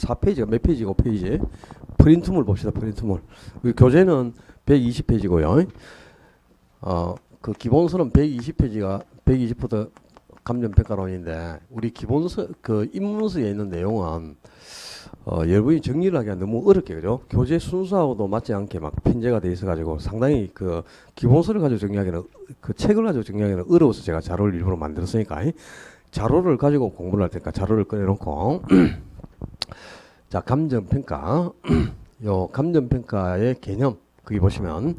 4페이지가 몇 페이지고 페이지? 프린트물 봅시다. 프린트물. 우리 교재는 120페이지고요. 그 기본서는 120페이지가 120부터 감정평가론인데 우리 기본서 그 입문서에 있는 내용은 여러분이 정리를 하기가 너무 어렵게 그죠? 교재 순서하고도 맞지 않게 막 편제가 돼 있어가지고 상당히 그 기본서를 가지고 정리하기는 그 책을 가지고 정리하기는 어려워서 제가 자료를 일부러 만들었으니까 자료를 가지고 공부를 할 테니까 자료를 꺼내놓고 자 감정평가 요 감정평가의 개념 거기 보시면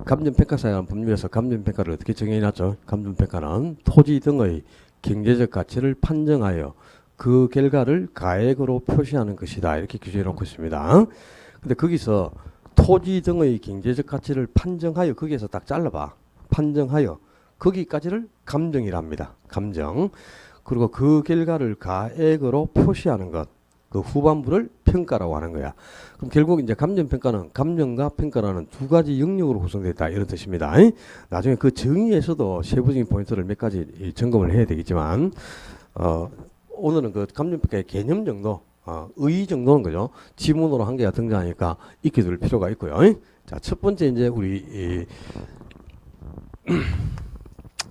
감정평가사라는 법률에서 감정평가를 어떻게 정해놨죠? 감정평가는 토지 등의 경제적 가치를 판정하여 그 결과를 가액으로 표시하는 것이다. 이렇게 규정해 놓고 있습니다. 근데 거기서 토지 등의 경제적 가치를 판정하여 거기에서 딱 잘라봐. 판정하여 거기까지를 감정이랍니다. 감정. 그리고 그 결과를 가액으로 표시하는 것. 그 후반부를 평가라고 하는 거야. 그럼 결국 이제 감정평가는 감정과 평가라는 두 가지 영역으로 구성되어 있다. 이런 뜻입니다. 나중에 그 정의에서도 세부적인 포인트를 몇 가지 점검을 해야 되겠지만, 오늘은 그 감정평가의 개념 정도, 의 정도는 거죠. 지문으로 한 개가 등장하니까 익혀둘 필요가 있고요. 자, 첫 번째 이제 우리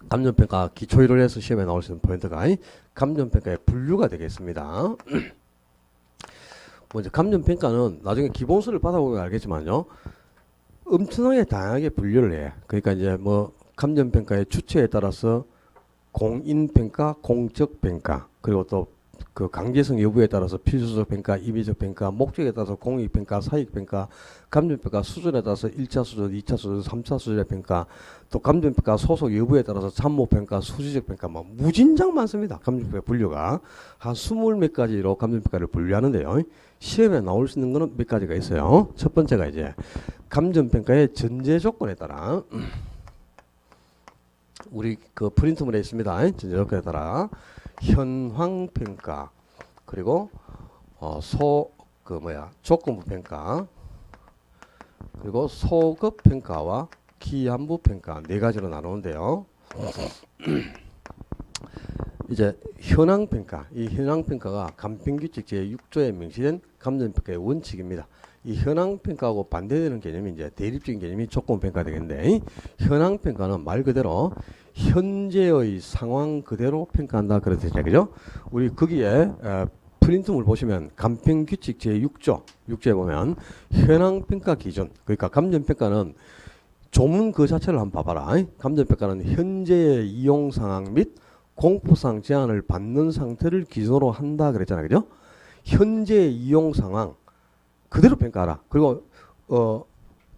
감정평가 기초를 해서 시험에 나올 수 있는 포인트가 감정평가의 분류가 되겠습니다. 먼저 감정평가는 나중에 기본서를 받아보면 알겠지만요. 엄청나게 다양하게 분류를 해. 그러니까 이제 뭐 감정평가의 주체에 따라서 공인평가, 공적평가, 그리고 또 그 강제성 여부에 따라서 필수적 평가, 임의적 평가, 목적에 따라서 공익평가, 사익평가, 감정평가 수준에 따라서 1차 수준, 2차 수준, 3차 수준의 평가, 또 감정평가 소속 여부에 따라서 참모평가, 수지적 평가, 뭐 무진장 많습니다. 감정평가 분류가 한 20몇 가지로 감정평가를 분류하는데요. 시험에 나올 수 있는 거는 몇 가지가 있어요. 첫 번째가 이제 감정평가의 전제 조건에 따라 우리 그 프린트물에 있습니다. 전제 조건에 따라 현황평가 그리고 조건부평가 그리고 소급평가와 기한부평가 네 가지로 나누는데요. 이제 현황평가, 이 현황평가가 감평규칙 제6조에 명시된 감정평가의 원칙입니다. 이 현황평가하고 반대되는 개념이 이제 대립적인 개념이 조건평가 되겠는데, 현황평가는 말 그대로 현재의 상황 그대로 평가한다 그런 뜻이죠. 그죠? 우리 거기에 프린트물 보시면 감평규칙 제6조, 6조에 보면 현황평가 기준, 그러니까 감정평가는 조문 그 자체를 한번 봐봐라. 감정평가는 현재의 이용 상황 및 공포상 제한을 받는 상태를 기준으로 한다 그랬잖아요. 그죠? 현재 이용 상황 그대로 평가하라. 그리고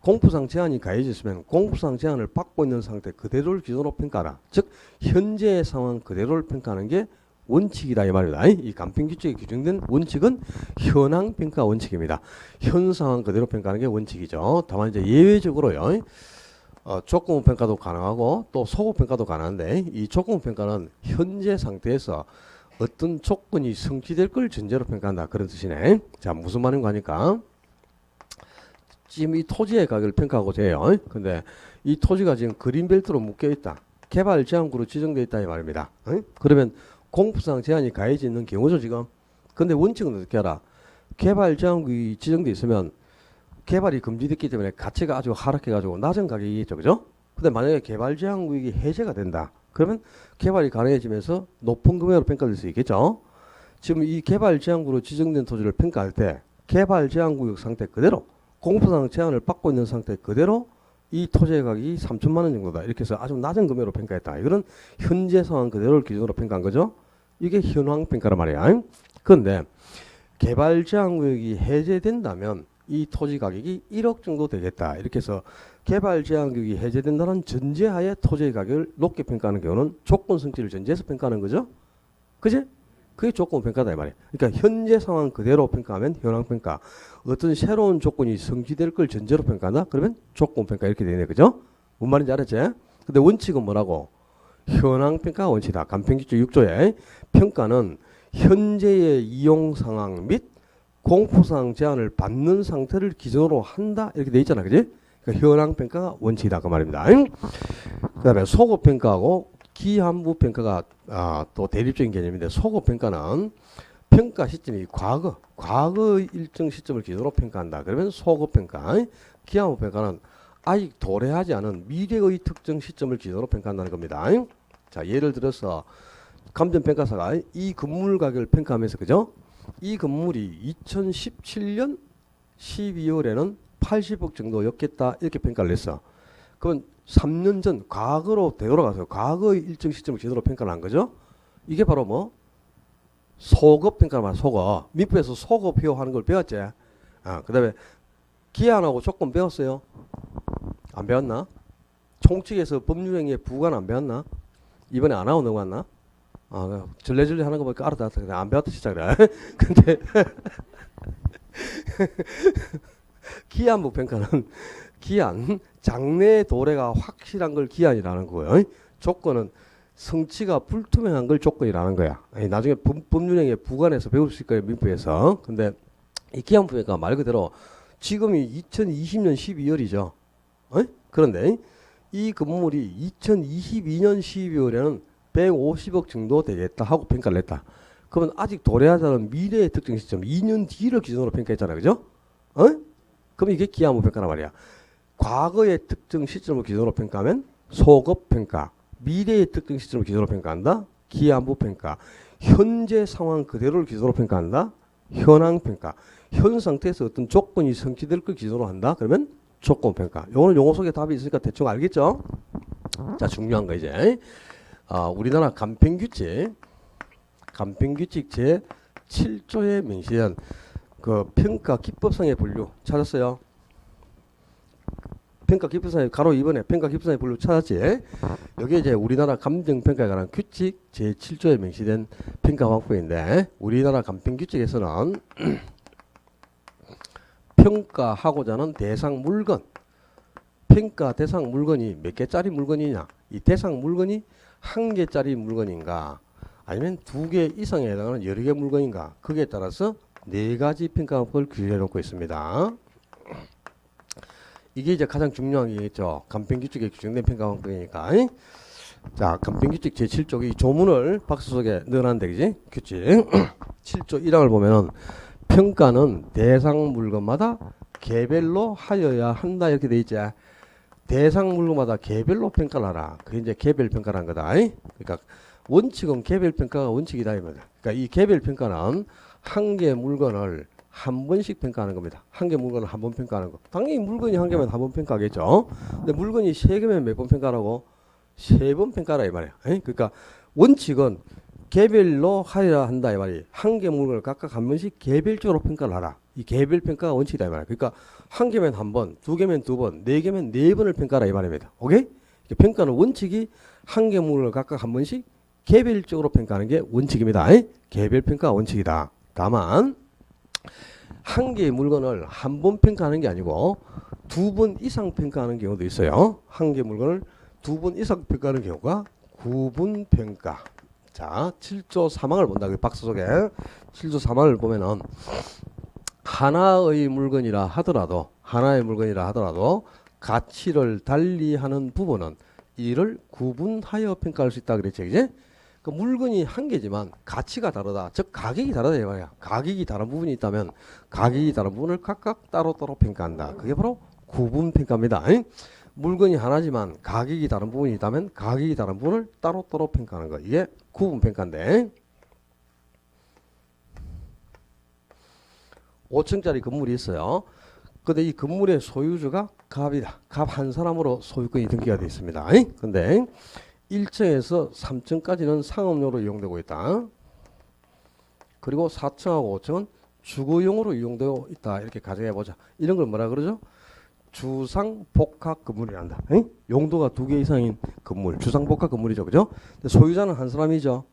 공포상 제한이 가해져 있으면 공포상 제한을 받고 있는 상태 그대로를 기준으로 평가하라. 즉 현재의 상황 그대로를 평가하는 게 원칙이다 이 말이다. 이 감평규칙에 규정된 원칙은 현황평가 원칙입니다. 현 상황 그대로 평가하는 게 원칙이죠. 다만 이제 예외적으로요. 조건부 평가도 가능하고 또 소급 평가도 가능한데 이 조건부 평가는 현재 상태에서 어떤 조건이 성취될 걸 전제로 평가한다 그런 뜻이네. 자, 무슨 말인가 하니까 지금 이 토지의 가격을 평가하고자 해요. 근데 이 토지가 지금 그린벨트로 묶여 있다. 개발 제한구로 지정되어 있다 이 말입니다. 그러면 공포상 제한이 가해져 있는 경우죠 지금. 근데 원칙은 어떻게 하라? 개발 제한구이 지정되어 있으면 개발이 금지됐기 때문에 가치가 아주 하락해가지고 낮은 가격이겠죠, 그죠? 근데 만약에 개발 제한 구역이 해제가 된다. 그러면 개발이 가능해지면서 높은 금액으로 평가될 수 있겠죠? 지금 이 개발 제한구로 지정된 토지를 평가할 때 개발 제한구역 상태 그대로 공포상 제한을 받고 있는 상태 그대로 이 토지의 가격이 3천만 원 정도다. 이렇게 해서 아주 낮은 금액으로 평가했다. 이거는 현재 상황 그대로를 기준으로 평가한 거죠. 이게 현황평가란 말이야. 그런데 개발 제한구역이 해제된다면 이 토지 가격이 1억 정도 되겠다. 이렇게 해서 개발 제한구역이 해제된다는 전제하에 토지의 가격을 높게 평가하는 경우는 조건 성취를 전제해서 평가하는 거죠. 그지? 그게 조건 평가다 이 말이에요. 그러니까 현재 상황 그대로 평가하면 현황평가. 어떤 새로운 조건이 성취될 걸 전제로 평가한다? 그러면 조건 평가 이렇게 되네. 그죠? 뭔 말인지 알았지? 근데 원칙은 뭐라고? 현황평가 원칙이다. 감평규칙 6조에 평가는 현재의 이용 상황 및 공포상 제한을 받는 상태를 기준으로 한다 이렇게 돼 있잖아, 그지? 그러니까 현황평가가 원칙이다 그 말입니다. 그다음에 소급평가하고 기한부평가가 또 대립적인 개념인데 소급평가는 평가 시점이 과거 일정 시점을 기준으로 평가한다. 그러면 소급평가. 기하무평가는 아직 도래하지 않은 미래의 특정 시점을 기준으로 평가한다는 겁니다. 자, 예를 들어서 감정평가사가 이 건물 가격을 평가하면서, 그죠? 이 건물이 2017년 12월에는 80억 정도였겠다, 이렇게 평가를 했어. 그건 3년 전 과거로 되돌아가서 과거의 일정 시점을 기준으로 평가를 한 거죠. 이게 바로 뭐 소급 평가를 말이야. 소급. 민법에서 소급표 하는 걸 배웠지. 그 다음에 기한하고 조건 배웠어요? 안 배웠나? 총칙에서 법률행위의 부관 안 배웠나? 이번에 안 하고 넘어갔나? 절레절레 하는 거 보니까 알았다. 안 배웠다 진짜 그래. 근데 기한부 평가는 기한, 장래 도래가 확실한 걸 기한이라는 거예요. 조건은 성취가 불투명한 걸 조건이라는 거야. 나중에 법률행위의 부관에서 배울 수 있을 거예요, 민법에서. 근데 이 기한부 평가 말 그대로 지금이 2020년 12월이죠. 그런데 이 건물이 2022년 12월에는 150억 정도 되겠다 하고 평가를 했다. 그러면 아직 도래하지 않은 미래의 특정 시점 2년 뒤를 기준으로 평가했잖아, 그죠? 그럼 이게 기한부 평가란 말이야. 과거의 특정 시점을 기준으로 평가하면 소급 평가, 미래의 특정 시점을 기준으로 평가한다. 기한부 평가, 현재 상황 그대로를 기준으로 평가한다. 현황 평가, 현 상태에서 어떤 조건이 성취될 걸 기준으로 한다. 그러면 조건 평가. 요거는 용어 속에 답이 있으니까 대충 알겠죠? 자, 중요한 거 이제 우리나라 간평규칙 제 7조에 명시한 그 평가 기법상의 분류 찾았어요? 평가 기법상의 가로 2번에 평가 기법상의 분류 찾았지? 여기 이제 우리나라 감정평가에 관한 규칙 제 7조에 명시된 평가 방법인데, 우리나라 간평규칙에서는 평가하고자 하는 대상 물건, 평가 대상 물건이 몇 개짜리 물건이냐, 이 대상 물건이 한 개짜리 물건인가 아니면 두 개 이상에 해당하는 여러 개 물건인가, 거기에 따라서 네 가지 평가 방법을 규정해 놓고 있습니다. 이게 이제 가장 중요한 게겠죠. 간평규칙에 규정된 평가 방법이니까. 자, 간평규칙 제7조 이 조문을 박스 속에 넣어놨는데, 그지? 규칙 7조 1항을 보면은 평가는 대상 물건마다 개별로 하여야 한다, 이렇게 돼 있지. 대상 물건마다 개별로 평가를 하라. 그게 이제 개별 평가라는 거다. 그러니까 원칙은 개별 평가가 원칙이다, 이 말이야. 그러니까 이 개별 평가는 한 개 물건을 한 번씩 평가하는 겁니다. 한 개 물건을 한 번 평가하는 거. 당연히 물건이 한 개면 한 번 평가하겠죠. 근데 물건이 세 개면 몇 번 평가라고? 세 번 평가라, 이 말이야. 그러니까 원칙은 개별로 하여야 한다, 이 말이. 한 개 물건을 각각 한 번씩 개별적으로 평가를 하라. 이 개별 평가가 원칙이다, 이 말이야. 그러니까 한 개면 한 번, 두 개면 두 번, 네 개면 네 번을 평가하라, 이 말입니다. 오케이? 평가는 원칙이 한 개 물건을 각각 한 번씩 개별적으로 평가하는 게 원칙입니다. 개별 평가가 원칙이다. 다만 한 개의 물건을 한 번 평가하는 게 아니고 두 번 이상 평가하는 경우도 있어요. 한 개 물건을 두 번 이상 평가하는 경우가 구분 평가. 자, 7조 3항을 본다. 그 박스 속에 7조 3항을 보면은 하나의 물건이라 하더라도 가치를 달리하는 부분은 이를 구분하여 평가할 수 있다 그랬죠, 그제? 그 물건이 한 개지만 가치가 다르다, 즉 가격이 다르다 이 말이야. 가격이 다른 부분이 있다면 가격이 다른 부분을 각각 따로따로 평가한다. 그게 바로 구분 평가입니다. 물건이 하나지만 가격이 다른 부분이 있다면 가격이 다른 부분을 따로따로 평가하는 거, 이게 구분 평가인데, 5층짜리 건물이 있어요. 근데 이 건물의 소유주가 갑이다. 갑 한 사람으로 소유권이 등기가 되어 있습니다. 근데 1층에서 3층까지는 상업용으로 이용되고 있다. 그리고 4층하고 5층은 주거용으로 이용되고 있다. 이렇게 가정해 보자. 이런 걸 뭐라 그러죠? 주상복합 건물이란다. 용도가 두 개 이상인 건물, 주상복합 건물이죠, 그죠? 근데 소유자는 한 사람이죠.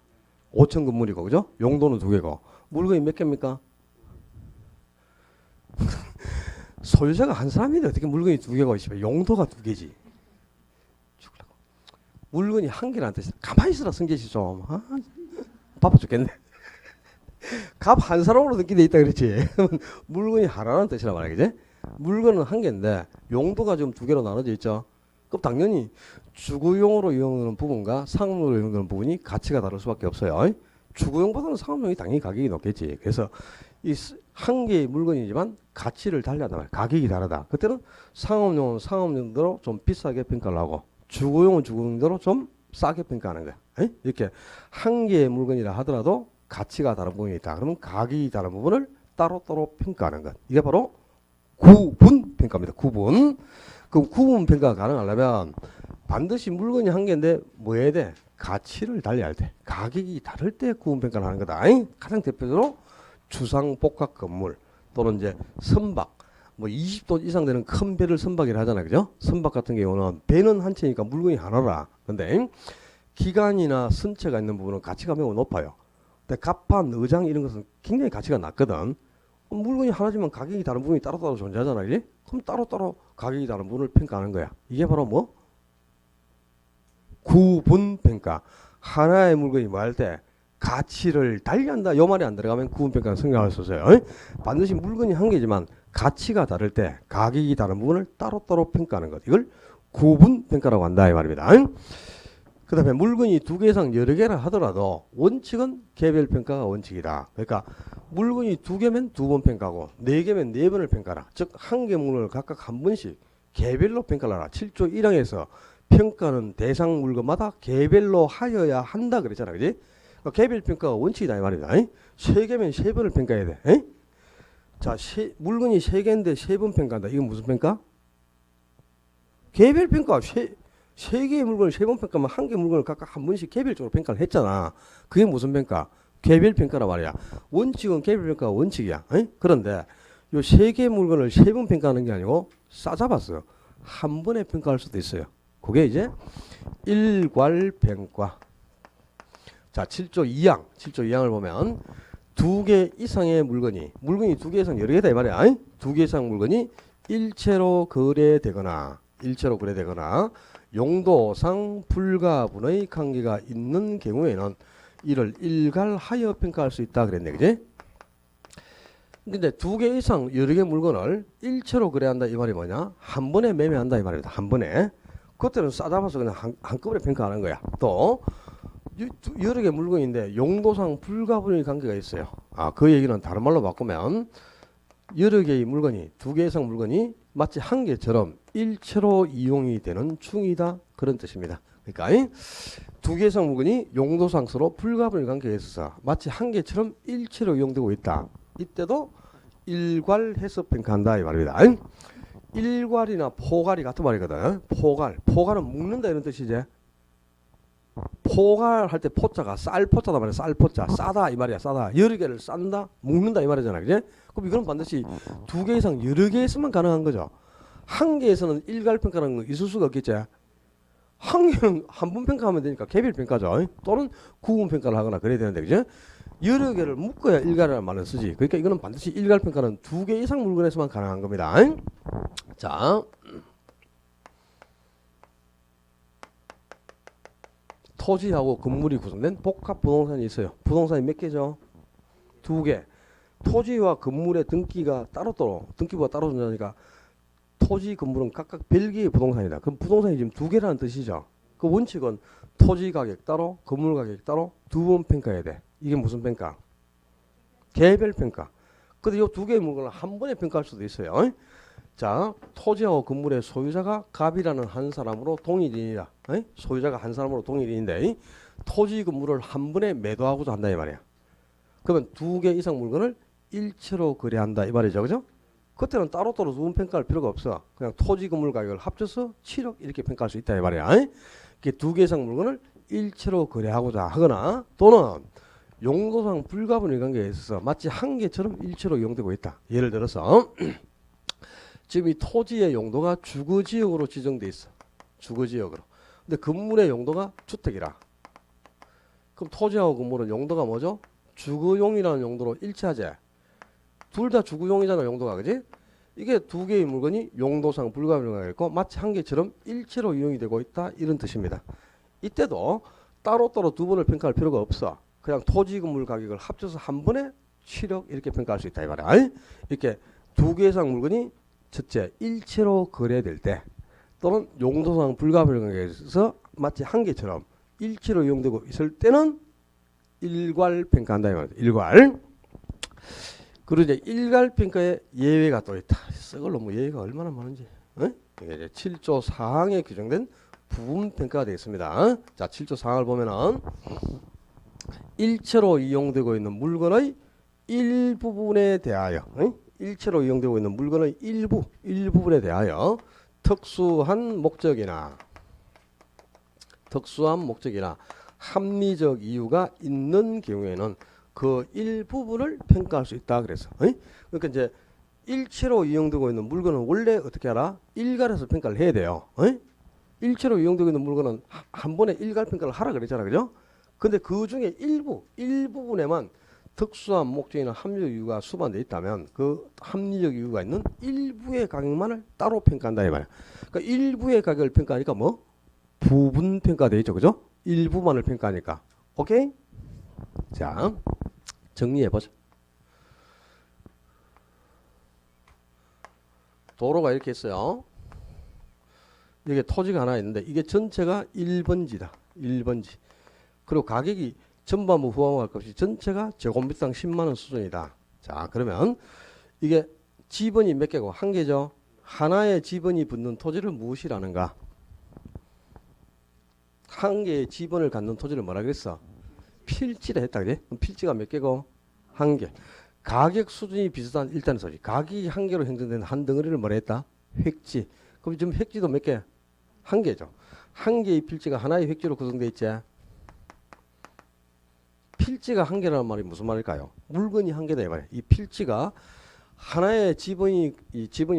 5층 건물이고, 그죠? 용도는 두 개고. 물건이 몇 개입니까? 소유자가 한 사람인데 어떻게 물건이 두 개가 있으면 용도가 두 개지. 물건이 한 개라는 뜻이다. 가만히 있으라, 성재씨 좀. 바빠 죽겠네. 갑 한 사람으로 느끼돼 있다 그랬지. 물건이 하나라는 뜻이란 말이야, 그지? 물건은 한 개인데 용도가 좀 두 개로 나눠져 있죠. 그럼 당연히 주거용으로 이용하는 부분과 상업용으로 이용하는 부분이 가치가 다를 수밖에 없어요. 주거용보다는 상업용이 당연히 가격이 높겠지. 그래서 이 한 개의 물건이지만 가치를 달리한단 말이야. 가격이 다르다. 그때는 상업용은 상업용대로 좀 비싸게 평가를 하고 주거용은 주거용대로 좀 싸게 평가하는 거야. 에? 이렇게 한 개의 물건이라 하더라도 가치가 다른 부분이 있다. 그러면 가격이 다른 부분을 따로따로 평가하는 것. 이게 바로 구분 평가입니다. 구분. 그럼 구분 평가가 가능하려면 반드시 물건이 한 개인데 뭐 해야 돼? 가치를 달리할 때. 가격이 다를 때 구분 평가를 하는 거다. 가장 대표적으로 주상복합 건물 또는 이제 선박 뭐 20톤 이상 되는 큰 배를 선박이라 하잖아요. 그죠? 선박 같은 경우는 배는 한 채니까 물건이 하나라. 근데 기관이나 선체가 있는 부분은 가치가 매우 높아요. 근데 갑판, 의장 이런 것은 굉장히 가치가 낮거든. 물건이 하나지만 가격이 다른 부분이 따로따로 존재하잖아요. 그지? 그럼 따로따로 가격이 다른 부분을 평가하는 거야. 이게 바로 뭐? 구분평가. 하나의 물건이 뭐 할 때 가치를 달리한다. 요 말이 안 들어가면 구분평가는 성립할 수 없어요. 반드시 물건이 한 개지만 가치가 다를 때 가격이 다른 부분을 따로따로 평가하는 것. 이걸 구분평가라고 한다 이 말입니다. 그 다음에 물건이 두 개 이상 여러 개라 하더라도 원칙은 개별평가가 원칙이다. 그러니까 물건이 두 개면 두 번 평가하고 네 개면 네 번을 평가하라. 즉 한 개 물건을 각각 한 번씩 개별로 평가를 하라. 7조 1항에서 평가는 대상 물건마다 개별로 하여야 한다 그랬잖아. 그지? 그러니까 개별평가가 원칙이다 이 말입니다. 세 개면 세 번을 평가해야 돼. 에이? 자, 물건이 세 개인데 세 번 평가한다. 이건 무슨 평가? 개별평가. 세 개의 물건을 세 번 평가하면 한 개 물건을 각각 한 번씩 개별적으로 평가를 했잖아. 그게 무슨 평가? 개별평가란 말이야. 원칙은 개별평가가 원칙이야. 에이? 그런데 요 세 개의 물건을 세 번 평가하는 게 아니고 싸잡았어요. 한 번에 평가할 수도 있어요. 그게 이제 일괄평가. 자, 7조 2항. 7조 2항을 보면 두 개 이상의 물건이 두 개 이상 여러 개다 이 말이야. 두 개 이상 물건이 일체로 거래되거나 용도상 불가분의 관계가 있는 경우에는 이를 일괄하여 평가할 수 있다 그랬네. 그지? 근데 두 개 이상 여러 개 물건을 일체로 거래한다 이 말이 뭐냐? 한 번에 매매한다 이 말입니다. 한 번에. 그때는 싸잡아서 그냥 한꺼번에 평가하는 거야. 또 여러 개 물건인데 용도상 불가분의 관계가 있어요. 그 얘기는 다른 말로 바꾸면 여러 개의 물건이 두 개 이상 물건이 마치 한 개처럼 일체로 이용이 되는 중이다 그런 뜻입니다. 그러니까 두 개 이상 물건이 용도상 서로 불가분의 관계가 있어서 마치 한 개처럼 일체로 이용되고 있다. 이때도 일괄해서 평가한다 이 말입니다. 일괄이나 포괄이 같은 말이거든. 포괄은 묶는다 이런 뜻이지. 포괄할 때 포자가 쌀포자다 말이야. 쌀포자. 싸다 이 말이야. 싸다. 여러 개를 싼다, 묶는다 이 말이잖아. 그지? 그럼 이건 반드시 두 개 이상 여러 개에서만 가능한 거죠. 한 개에서는 일괄평가라는 건 있을 수가 없겠지. 한 개는 한 번 평가하면 되니까 개별평가죠. 또는 구분평가를 하거나 그래야 되는데, 그지? 여러 개를 묶어야 일괄이라는 말을 쓰지. 그러니까 이거는 반드시 일괄평가는 두 개 이상 물건에서만 가능한 겁니다. 자, 토지하고 건물이 구성된 복합 부동산이 있어요. 부동산이 몇 개죠? 두 개. 토지와 건물의 등기가 등기부가 따로 존재하니까 토지, 건물은 각각 별개의 부동산이다. 그럼 부동산이 지금 두 개라는 뜻이죠. 그 원칙은 토지 가격 따로, 건물 가격 따로 두 번 평가해야 돼. 이게 무슨 평가? 개별 평가. 근데 이 두 개의 물건을 한 번에 평가할 수도 있어요. 자, 토지하고 건물의 소유자가 갑이라는 한 사람으로 동일인이다. 소유자가 한 사람으로 동일인인데 토지, 건물을 한 번에 매도하고자 한다 이 말이야. 그러면 두 개 이상 물건을 일체로 거래한다 이 말이죠. 그죠? 그때는 따로따로 두 번 평가할 필요가 없어. 그냥 토지, 건물 가격을 합쳐서 7억 이렇게 평가할 수 있다 이 말이야. 이게 두 개 이상 물건을 일체로 거래하고자 하거나 또는 용도상 불가분의 관계에 있어서 마치 한 개처럼 일체로 이용되고 있다. 예를 들어서 지금 이 토지의 용도가 주거지역으로 지정돼 있어. 주거지역으로. 근데 건물의 용도가 주택이라. 그럼 토지하고 건물은 용도가 뭐죠? 주거용이라는 용도로 일치하지. 둘 다 주거용이잖아 용도가. 그지? 이게 두 개의 물건이 용도상 불가분의가 있고 마치 한 개처럼 일체로 이용이 되고 있다 이런 뜻입니다. 이때도 따로따로 두 번을 평가할 필요가 없어. 그냥 토지, 건물 가격을 합쳐서 한 번에 7억 이렇게 평가할 수 있다 이 말이야. 이렇게 두 개 이상 물건이 첫째 일체로 거래될 때 또는 용도상 불가분의 관계에 있어서 마치 한 개처럼 일체로 이용되고 있을 때는 일괄 평가한다 이 말이야. 일괄. 그리고 이제 일괄 평가에 예외가 또 있다. 썩을 뭐 예외가 얼마나 많은지. 어? 이게 이제 7조 4항에 규정된 부분 평가가 되겠습니다. 자, 7조 4항을 보면은 일체로 이용되고 있는 물건의 일부분에 대하여, 일체로 이용되고 있는 물건의 일부분에 대하여 특수한 목적이나 합리적 이유가 있는 경우에는 그 일부분을 평가할 수 있다 그래서. 그러니까 이제 일체로 이용되고 있는 물건은 원래 어떻게 하라? 일괄해서 평가를 해야 돼요. 일체로 이용되고 있는 물건은 한 번에 일괄 평가를 하라 그랬잖아, 그죠? 근데 그 중에 일부분에만 특수한 목적이나 합리적 이유가 수반되어 있다면 그 합리적 이유가 있는 일부의 가격만을 따로 평가한다 이 말이야. 그러니까 일부의 가격을 평가하니까 뭐? 부분 평가되어 있죠, 그죠? 일부만을 평가하니까. 오케이? 자, 정리해보자. 도로가 이렇게 있어요. 이게 토지가 하나 있는데 이게 전체가 1번지다. 1번지. 그리고 가격이 전반부 후반부 할 것 없이 전체가 제곱미터당 10만원 수준이다. 자, 그러면 이게 지번이 몇 개고? 한 개죠. 하나의 지번이 붙는 토지를 무엇이라는가? 한 개의 지번을 갖는 토지를 뭐라 그랬어? 필지라 했다, 그래? 그럼 필지가 몇 개고? 한 개. 가격 수준이 비슷한 일단은 소지. 가격이 한 개로 형성된 한 덩어리를 뭐라 했다? 획지. 그럼 지금 획지도 몇 개? 한 개죠. 한 개의 필지가 하나의 획지로 구성되어 있지. 필지가 한 개라는 말이 무슨 말일까요? 물건이 한 개다 이 말이야. 이 필지가 하나의 지번이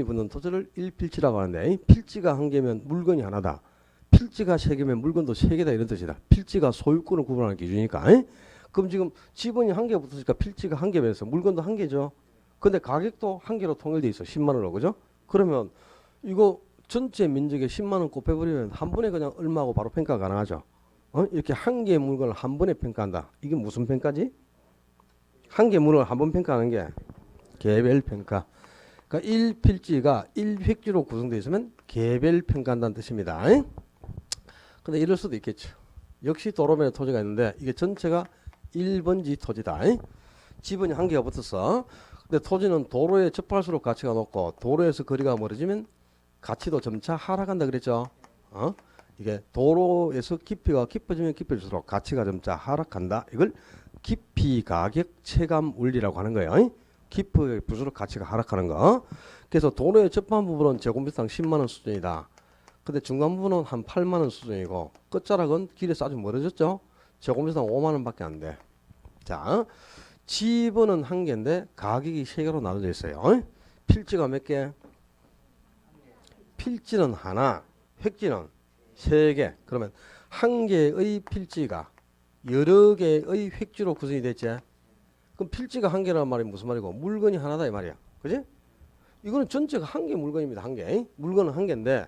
붙는 토지를 1필지라고 하는데 필지가 한 개면 물건이 하나다. 필지가 세 개면 물건도 세 개다 이런 뜻이다. 필지가 소유권을 구분하는 기준이니까. 그럼 지금 지번이 한 개 붙으니까 필지가 한 개면서 물건도 한 개죠. 근데 가격도 한 개로 통일돼 있어. 10만 원으로. 그죠? 그러면 이거 전체 면적에 10만 원 곱해버리면 한 번에 그냥 얼마고 바로 평가 가능하죠. 이렇게 한 개의 물건을 한 번에 평가한다. 이게 무슨 평가지? 한 개의 물건을 한 번 평가하는 게 개별 평가. 그러니까 1필지가 1획지로 구성되어 있으면 개별 평가한다는 뜻입니다. 근데 이럴 수도 있겠죠. 역시 도로면에 토지가 있는데 이게 전체가 1번지 토지다. 지번이 한 개가 붙었어. 근데 토지는 도로에 접할수록 가치가 높고 도로에서 거리가 멀어지면 가치도 점차 하락한다 그랬죠. 이게 도로에서 깊이가 깊어지면 깊어질수록 가치가 점차 하락한다. 이걸 깊이 가격 체감 원리라고 하는 거예요. 깊이 부수록 가치가 하락하는 거. 그래서 도로에 접한 부분은 제곱미터당 10만 원 수준이다. 근데 중간 부분은 한 8만 원 수준이고 끝자락은 길에서 아주 멀어졌죠. 제곱미터당 5만 원밖에 안 돼. 자, 지번은 한 개인데 가격이 세 개로 나눠져 있어요. 필지가 몇 개? 필지는 하나, 획지는 세 개. 그러면 한 개의 필지가 여러 개의 획지로 구성이 됐지. 그럼 필지가 한 개라는 말이 무슨 말이고 물건이 하나다 이 말이야. 그지? 이거는 전체가 한 개 물건입니다. 한 개. 물건은 한 개인데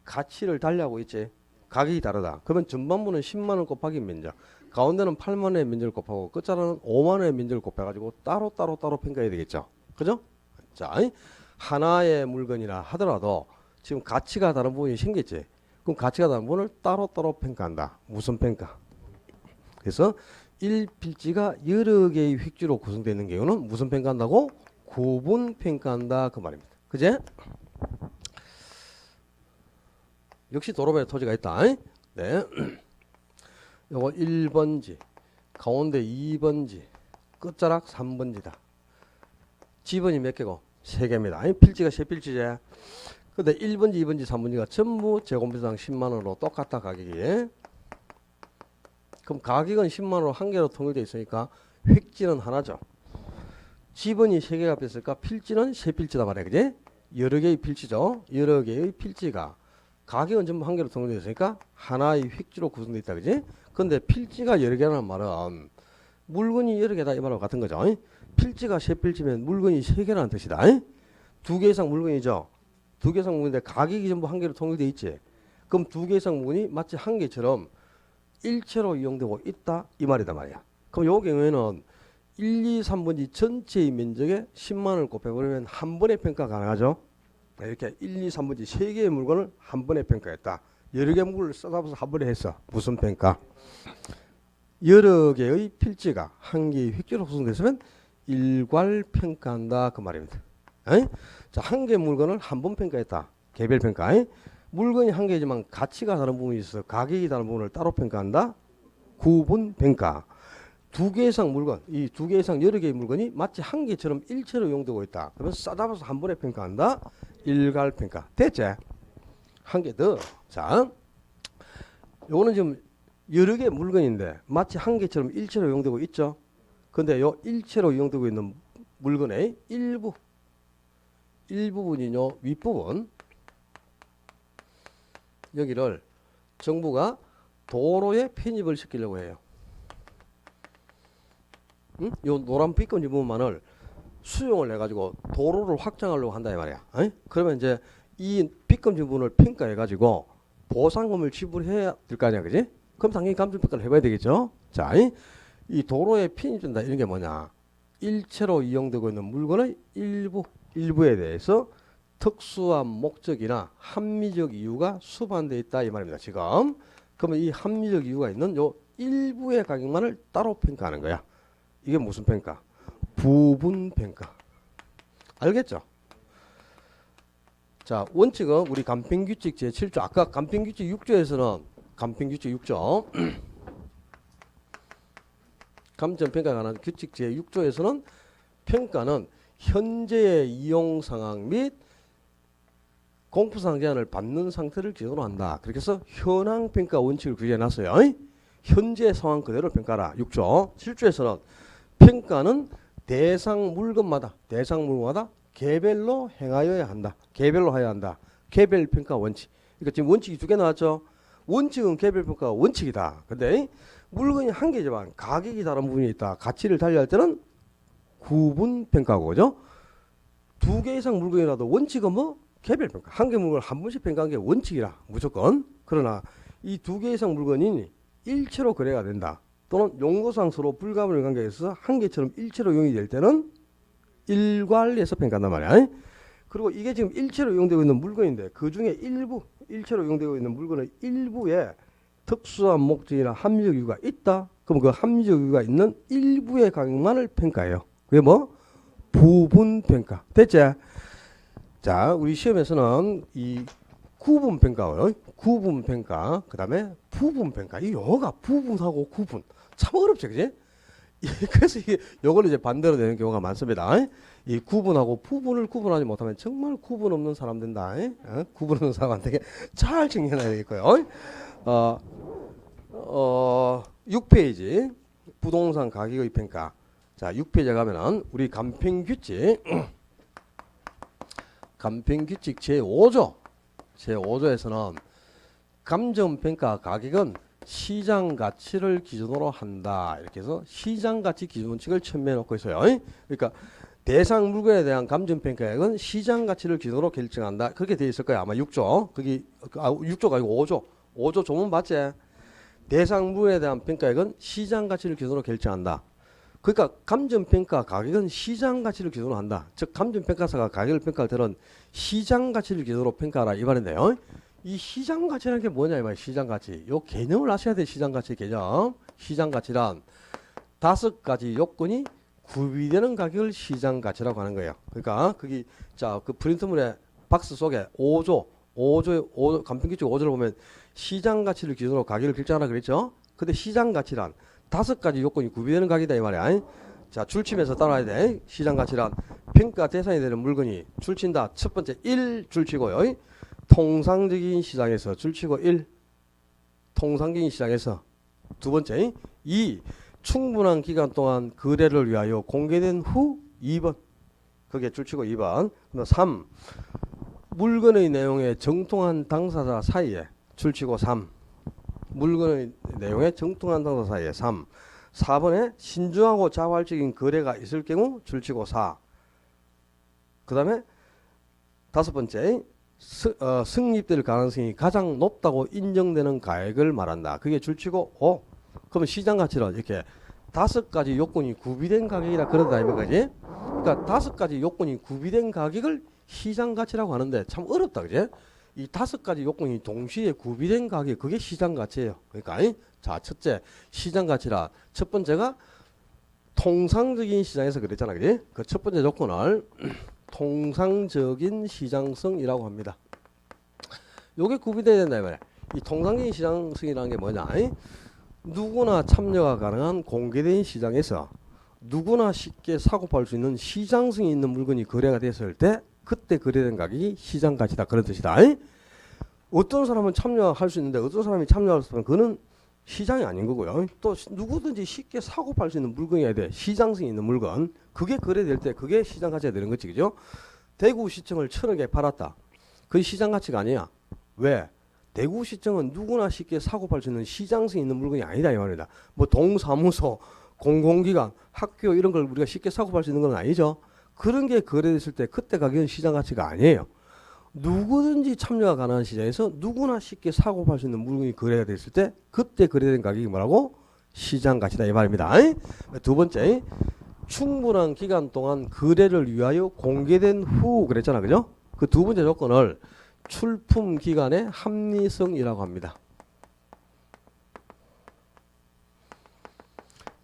가치를 달리하고 있지. 가격이 다르다. 그러면 전반부는 10만 원 곱하기 면적, 가운데는 8만 원의 면적을 곱하고 끝자락은 5만 원의 면적을 곱해가지고 따로 평가해야 되겠죠. 그죠? 자, 하나의 물건이라 하더라도 지금 가치가 다른 부분이 생겼지. 그럼 가치가 다른 부분을 따로 평가한다. 무슨 평가? 그래서 1필지가 여러 개의 획지로 구성되어 있는 경우는 무슨 평가한다고? 구분 평가한다 그 말입니다. 그제? 역시 도로변에 토지가 있다. 네. 요거 1번지, 가운데 2번지, 끝자락 3번지다. 지번이 몇 개고? 3개입니다. 필지가 세 필지제. 근데 1번지, 2번지, 3번지가 전부 제곱미터당 10만 원으로 똑같다 가격이. 그럼 가격은 10만 원으로 한 개로 통일되어 있으니까 획지는 하나죠. 지번이 3개가 됐을까? 필지는 세 필지다 말이야. 그지? 여러 개의 필지죠. 여러 개의 필지가 가격은 전부 한 개로 통일되어 있으니까 하나의 획지로 구성되어 있다. 그지? 근데 필지가 여러 개라는 말은 물건이 여러 개다 이 말하고 같은 거죠. 필지가 세 필지면 물건이 세 개라는 뜻이다. 두 개 이상 물건이죠. 두 개 이상 물건인데 가격이 전부 한 개로 통일되어 있지. 그럼 두 개 이상 물건이 마치 한 개처럼 일체로 이용되고 있다 이 말이다 말이야. 그럼 요 경우에는 1, 2, 3번지 전체의 면적에 10만 원을 곱해버리면 한 번에 평가 가능하죠. 이렇게 1, 2, 3번지 세 개의 물건을 한 번에 평가했다. 여러 개의 물건을 쏟아부어서 한 번에 했어. 무슨 평가? 여러 개의 필지가 한 개의 획지로 구성됐으면 일괄평가한다 그 말입니다. 에이? 자, 한 개 물건을 한 번 평가했다. 개별 평가. 에이? 물건이 한 개지만 가치가 다른 부분이 있어 가격이 다른 부분을 따로 평가한다. 구분 평가. 두 개 이상 물건, 이 두 개 이상 여러 개의 물건이 마치 한 개처럼 일체로 이용되고 있다. 그러면 싸잡아서 한 번에 평가한다. 일괄 평가. 됐지? 한 개 더. 자, 요거는 지금 여러 개 물건인데 마치 한 개처럼 일체로 이용되고 있죠. 근데 요 일체로 이용되고 있는 물건의 일부분이 요 윗부분 여기를 정부가 도로에 편입을 시키려고 해요. 응? 요 노란 삐끔지 부분만을 수용을 해가지고 도로를 확장하려고 한다 이 말이야. 에이? 그러면 이제 이 삐끔지 부분을 평가해가지고 보상금을 지불해야 될 거 아니야, 그지? 그럼 당연히 감정평가를 해봐야 되겠죠. 자, 이 도로에 편입된다 이런 게 뭐냐? 일체로 이용되고 있는 물건의 일부에 대해서 특수한 목적이나 합리적 이유가 수반되어 있다 이 말입니다. 지금 그러면 이 합리적 이유가 있는 요 일부의 가격만을 따로 평가하는 거야. 이게 무슨 평가? 부분 평가. 알겠죠? 자, 원칙은 우리 간평규칙 제7조 아까 간평규칙 6조에서는 간평규칙 6조 감정평가에 관한 규칙 제6조에서는 평가는 현재의 이용 상황 및 공포상 제한을 받는 상태를 기준으로 한다. 그렇게 해서 현황평가 원칙을 규정해놨어요. 현재 상황 그대로 평가라. 6조 7조에서는 평가는 대상 물건마다 개별로 행하여야 한다. 개별로 해야 한다. 개별평가 원칙. 그러니까 지금 원칙이 두 개 나왔죠. 원칙은 개별평가가 원칙이다. 근데 물건이 한 개지만 가격이 다른 부분이 있다. 가치를 달리할 때는 구분평가고, 그죠? 두 개 이상 물건이라도 원칙은 뭐? 개별평가. 한 개 물건을 한 번씩 평가한 게 원칙이라 무조건. 그러나 이 두 개 이상 물건이 일체로 거래가 된다. 또는 용도상 서로 불가분의 관계에 있어서 한 개처럼 일체로 이용이 될 때는 일괄해서 평가한단 말이야. 그리고 이게 지금 일체로 이용되고 있는 물건인데 그 중에 일부 일체로 이용되고 있는 물건의 일부에 특수한 목적이나 합리적 이유가 있다. 그럼 그 합리적 이유가 있는 일부의 가격만을 평가해요. 그게 뭐? 부분평가. 됐지? 자, 우리 시험에서는 이 구분평가요. 구분평가, 그 다음에 부분평가. 이 영어가 부분하고 구분. 참 어렵죠, 그지? 그래서 이게 요걸 이제 반대로 되는 경우가 많습니다. 이 구분하고 부분을 구분하지 못하면 정말 구분 없는 사람 된다. 구분 없는 사람한테 잘 챙겨놔야 되겠고요. 6페이지 부동산 가격의 평가. 자, 6페이지에 가면은 우리 간평규칙 제5조에서는 감정평가 가격은 시장 가치를 기준으로 한다. 이렇게 해서 시장 가치 기준칙을 첨부해 놓고 있어요. 그러니까 대상 물건에 대한 감정평가액은 시장 가치를 기준으로 결정한다. 그렇게 되어 있을 거야. 아마 6조. 그게 6조가 아니고 5조. 5조 조문 봤지? 대상 물건에 대한 평가액은 시장 가치를 기준으로 결정한다. 그러니까 감정평가 가격은 시장 가치를 기준으로 한다. 즉 감정평가사가 가격을 평가할 때는 시장 가치를 기준으로 평가하라 이 말인데요. 이 시장 가치라는 게 뭐냐 이 말이야. 시장 가치. 요 개념을 아셔야 돼. 시장 가치 개념. 시장 가치란 5가지 요건이 구비되는 가격을 시장 가치라고 하는 거예요. 그러니까 거기 자 그 프린트물의 박스 속에 5조 간평규칙 5조를 보면 시장 가치를 기준으로 가격을 결정하라 그랬죠. 근데 시장 가치란 5가지 요건이 구비되는 가격이다 이 말이야. 자, 줄치면서 따라야 돼. 시장 가치란 평가 대상이 되는 물건이 줄친다. 첫 번째 1 줄치고요. 통상적인 시장에서 줄치고 1. 통상적인 시장에서. 두 번째 2. 충분한 기간 동안 거래를 위하여 공개된 후 2번. 그게 줄치고 2번. 3. 물건의 내용에 정통한 당사자 사이에 줄치고 3. 물건의 내용에 정통한 당사자 사이에 3. 4번에 신중하고 자발적인 거래가 있을 경우 줄치고 4. 그 다음에 5번째 성립될 가능성이 가장 높다고 인정되는 가액을 말한다. 그게 줄치고 5. 그러면 시장 가치는 이렇게 5가지 요건이 구비된 가격이라 그런다 이 말이지. 그러니까 5가지 요건이 구비된 가격을 시장 가치라고 하는데 참 어렵다, 그지? 이 5가지 요건이 동시에 구비된 가격 그게 시장 가치예요. 그러니까 자, 첫째 시장 가치라. 첫 번째가 통상적인 시장에서 그랬잖아, 그지? 그 첫 번째 조건을 통상적인 시장성이라고 합니다. 요게 구비돼야 된다 이 말이야. 이 통상적인 시장성이라는 게 뭐냐? 누구나 참여가 가능한 공개된 시장에서 누구나 쉽게 사고 팔 수 있는 시장성이 있는 물건이 거래가 됐을 때 그때 거래된 가격이 시장 가치다 그런 뜻이다. 어떤 사람은 참여할 수 있는데 어떤 사람이 참여할 수 없으면 그는 시장이 아닌 거고요. 또 누구든지 쉽게 사고 팔 수 있는 물건이어야 돼. 시장성이 있는 물건. 그게 거래될 때 그게 시장 가치가 되는 거지. 그죠? 대구시청을 1,000억에 팔았다. 그게 시장 가치가 아니야. 왜? 대구시청은 누구나 쉽게 사고 팔 수 있는 시장성이 있는 물건이 아니다 이 말이다. 뭐 동사무소, 공공기관, 학교 이런 걸 우리가 쉽게 사고 팔 수 있는 건 아니죠. 그런 게 거래됐을 때 그때 가격은 시장 가치가 아니에요. 누구든지 참여가 가능한 시장에서 누구나 쉽게 사고 팔 수 있는 물건이 거래가 됐을 때 그때 거래된 가격이 뭐라고? 시장 가치다 이 말입니다. 두 번째, 충분한 기간 동안 거래를 위하여 공개된 후 그랬잖아, 그죠? 그 두 번째 조건을 출품 기간의 합리성이라고 합니다.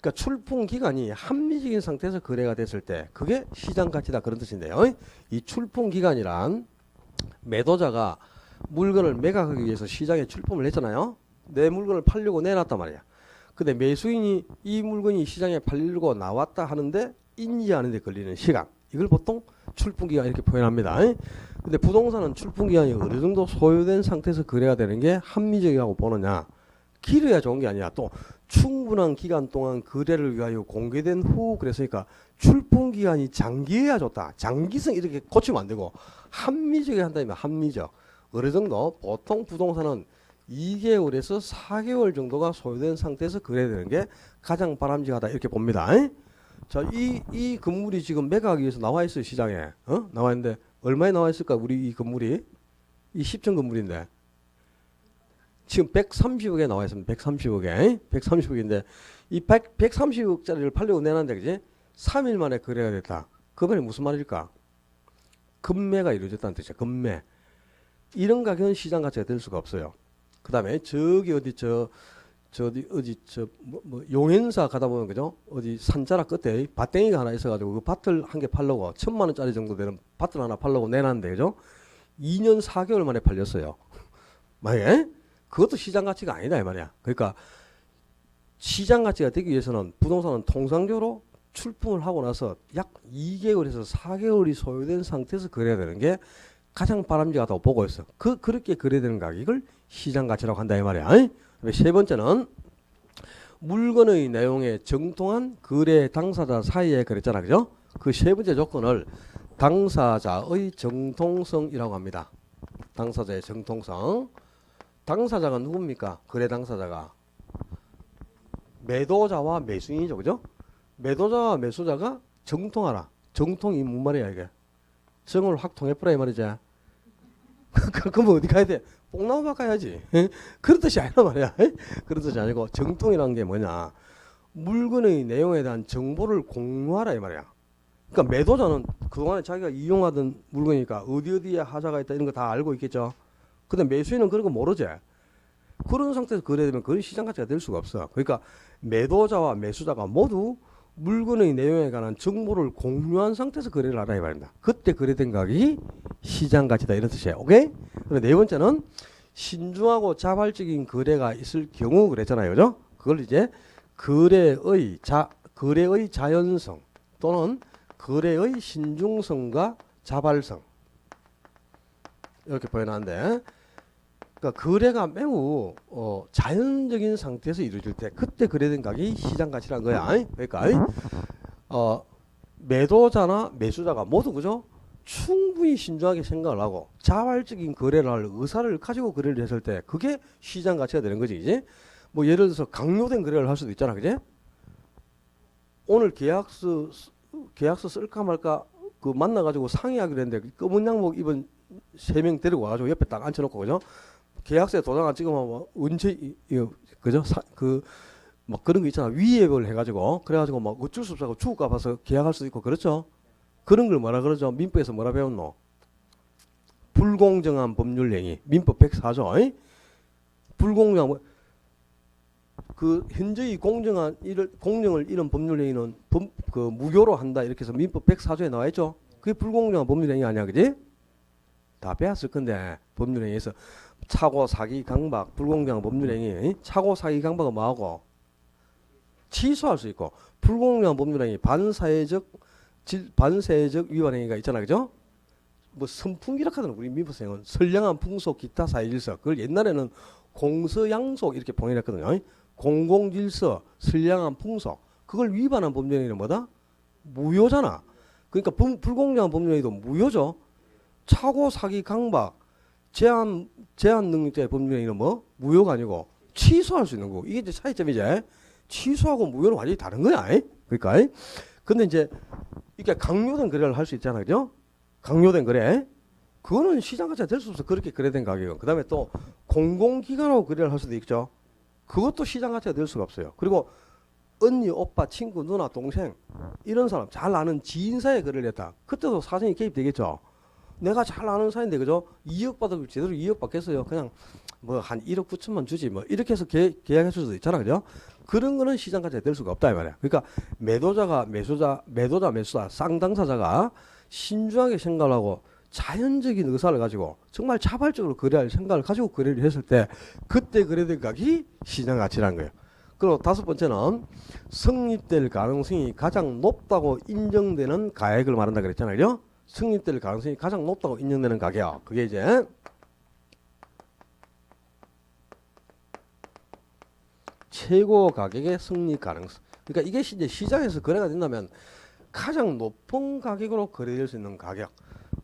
그러니까 출품 기간이 합리적인 상태에서 거래가 됐을 때 그게 시장 가치다 그런 뜻인데요. 이 출품 기간이란 매도자가 물건을 매각하기 위해서 시장에 출품을 했잖아요. 내 물건을 팔려고 내놨단 말이야. 근데 매수인이 이 물건이 시장에 팔리려고 나왔다 하는데 인지하는 데 걸리는 시간, 이걸 보통 출품기간 이렇게 표현합니다. 근데 부동산은 출품기간이 어느 정도 소요된 상태에서 거래가 되는 게 합리적이라고 보느냐, 길어야 좋은 게 아니라 또 충분한 기간 동안 거래를 위하여 공개된 후 그랬으니까 출품기간이 장기해야 좋다. 장기성 이렇게 고치면 안 되고 합리적이게 한다면 합리적. 어느 정도 보통 부동산은 2개월에서 4개월 정도가 소요된 상태에서 거래되는 게 가장 바람직하다 이렇게 봅니다. 자, 이 건물이 지금 매각하기 위해서 나와 있어요 시장에. 나와 있는데 얼마에 나와 있을까 우리 이 건물이? 이 10층 건물인데 지금 130억에 나와 있습니다. 130억에 130억인데 이 130억짜리를 팔려고 내놨는데 그지? 3일 만에 거래가 됐다. 그 말이 무슨 말일까? 급매가 이루어졌다는 뜻이야. 급매. 이런 가격은 시장 가치가 될 수가 없어요. 그 다음에 저기 어디 뭐 용현사 가다 보면 그죠? 어디 산자락 끝에 밭댕이가 하나 있어가지고 그 밭을 한 개 팔려고 1,000만 원짜리 정도 되는 밭을 하나 팔려고 내놨는데 그죠? 2년 4개월 만에 팔렸어요. 만약에 그것도 시장 가치가 아니다 이 말이야. 그러니까 시장 가치가 되기 위해서는 부동산은 통상적으로 출품을 하고 나서 약 2개월에서 4개월이 소요된 상태에서 거래가 되는 게 가장 바람직하다고 보고 있어. 그렇게 거래되는 가격을 시장 가치라고 한다 이 말이야. 세 번째는 물건의 내용에 정통한 거래 당사자 사이에 그랬잖아, 그죠? 그 세 번째 조건을 당사자의 정통성이라고 합니다. 당사자의 정통성. 당사자가 누굽니까? 거래 당사자가 매도자와 매수인이죠, 그죠? 매도자와 매수자가 정통하라. 정통이 뭔 말이야 이게? 정을 확 통해버려 이 말이지. 그럼 어디 가야 돼? 뽕나무밭 가야지. 그런 뜻이 아니란 말이야. 그런 뜻이 아니고 정통이라는 게 뭐냐? 물건의 내용에 대한 정보를 공유하라 이 말이야. 그러니까 매도자는 그동안에 자기가 이용하던 물건이니까 어디에 하자가 있다 이런 거 다 알고 있겠죠. 근데 매수인은 그런 거 모르지. 그런 상태에서 거래되면 그건 시장 가치가 될 수가 없어. 그러니까 매도자와 매수자가 모두 물건의 내용에 관한 정보를 공유한 상태에서 거래를 하라 이 말입니다. 그때 거래된 가격이 시장 가치다 이런 뜻이에요. 오케이? 그리고 네 번째는 신중하고 자발적인 거래가 있을 경우 그랬잖아요. 그죠? 그걸 이제 거래의 자연성 또는 거래의 신중성과 자발성 이렇게 표현하는데, 그러니까 거래가 매우 자연적인 상태에서 이루어질 때 그때 거래된 가격이 시장 가치라는 거야. 그러니까 매도자나 매수자가 모두 그죠? 충분히 신중하게 생각을 하고 자발적인 거래를 할 의사를 가지고 거래를 했을 때 그게 시장 가치가 되는 거지, 이제. 뭐 예를 들어서 강요된 거래를 할 수도 있잖아, 그지? 오늘 계약서 쓸까 말까 그 만나가지고 상의하기로 했는데 검은 양복 입은 3명 데리고 와가지고 옆에 딱 앉혀놓고 그죠? 계약서에 도장 안 찍으면 뭐 언제 그죠? 막 그런 거 있잖아. 위협을 해가지고 그래가지고 막 어쩔 수 없어서 죽을 까 봐서 계약할 수도 있고 그렇죠. 그런 걸 뭐라 그러죠? 민법에서 뭐라 배웠노? 불공정한 법률 행위. 민법 104조. 불공정한 그 현저히 공정을 잃은 법률행위는 그 무효로 한다 이렇게 해서 민법 104조에 나와 있죠. 그게 불공정한 법률행위 아니야, 그지? 다 배웠을 건데 법률행위에서 차고 사기 강박 불공정한 법률행위 차고 사기 강박은 뭐하고 취소할 수 있고 불공정한 법률행위 반사회적 위반 행위가 있잖아, 그죠? 뭐 선풍기라 하더라 우리 민법생은 선량한 풍속 기타 사회질서 그걸 옛날에는 공서양속 이렇게 봉해놨거든요. 공공질서 선량한 풍속 그걸 위반한 법률행위는 뭐다? 무효잖아. 그러니까 불공정한 법률행위도 무효죠. 차고 사기 강박 제한 능력자의 법률행위는 뭐 무효가 아니고 취소할 수 있는 거고 이게 이제 차이점이지. 취소하고 무효는 완전히 다른 거야. 그러니까 근데 이제 이게 강요된 거래를 할 수 있잖아, 그죠? 강요된 거래 그거는 시장 가치가 될 수 없어. 그렇게 거래된 가격은. 그 다음에 또 공공기관하고 거래를 할 수도 있죠. 그것도 시장 가치가 될 수가 없어요. 그리고 언니, 오빠, 친구, 누나, 동생 이런 사람 잘 아는 지인 사이에 거래를 했다. 그때도 사정이 개입되겠죠. 내가 잘 아는 사이인데 그죠? 2억 받아도 제대로 2억 받겠어요. 그냥 뭐 한 1억 9천만 주지 뭐 이렇게 해서 계약할 수도 있잖아, 그죠? 그런 거는 시장 가치가 될 수가 없다 이 말이야. 그러니까 매수자 쌍당사자가 신중하게 생각을 하고 자연적인 의사를 가지고 정말 자발적으로 거래할 생각을 가지고 거래를 했을 때 그때 거래된 가격이 시장 가치라는 거예요. 그리고 다섯 번째는 성립될 가능성이 가장 높다고 인정되는 가액을 말한다 그랬잖아요, 그죠? 성립될 가능성이 가장 높다고 인정되는 가격. 그게 이제 최고 가격의 성립 가능성. 그러니까 이게 이제 시장에서 거래가 된다면 가장 높은 가격으로 거래될 수 있는 가격.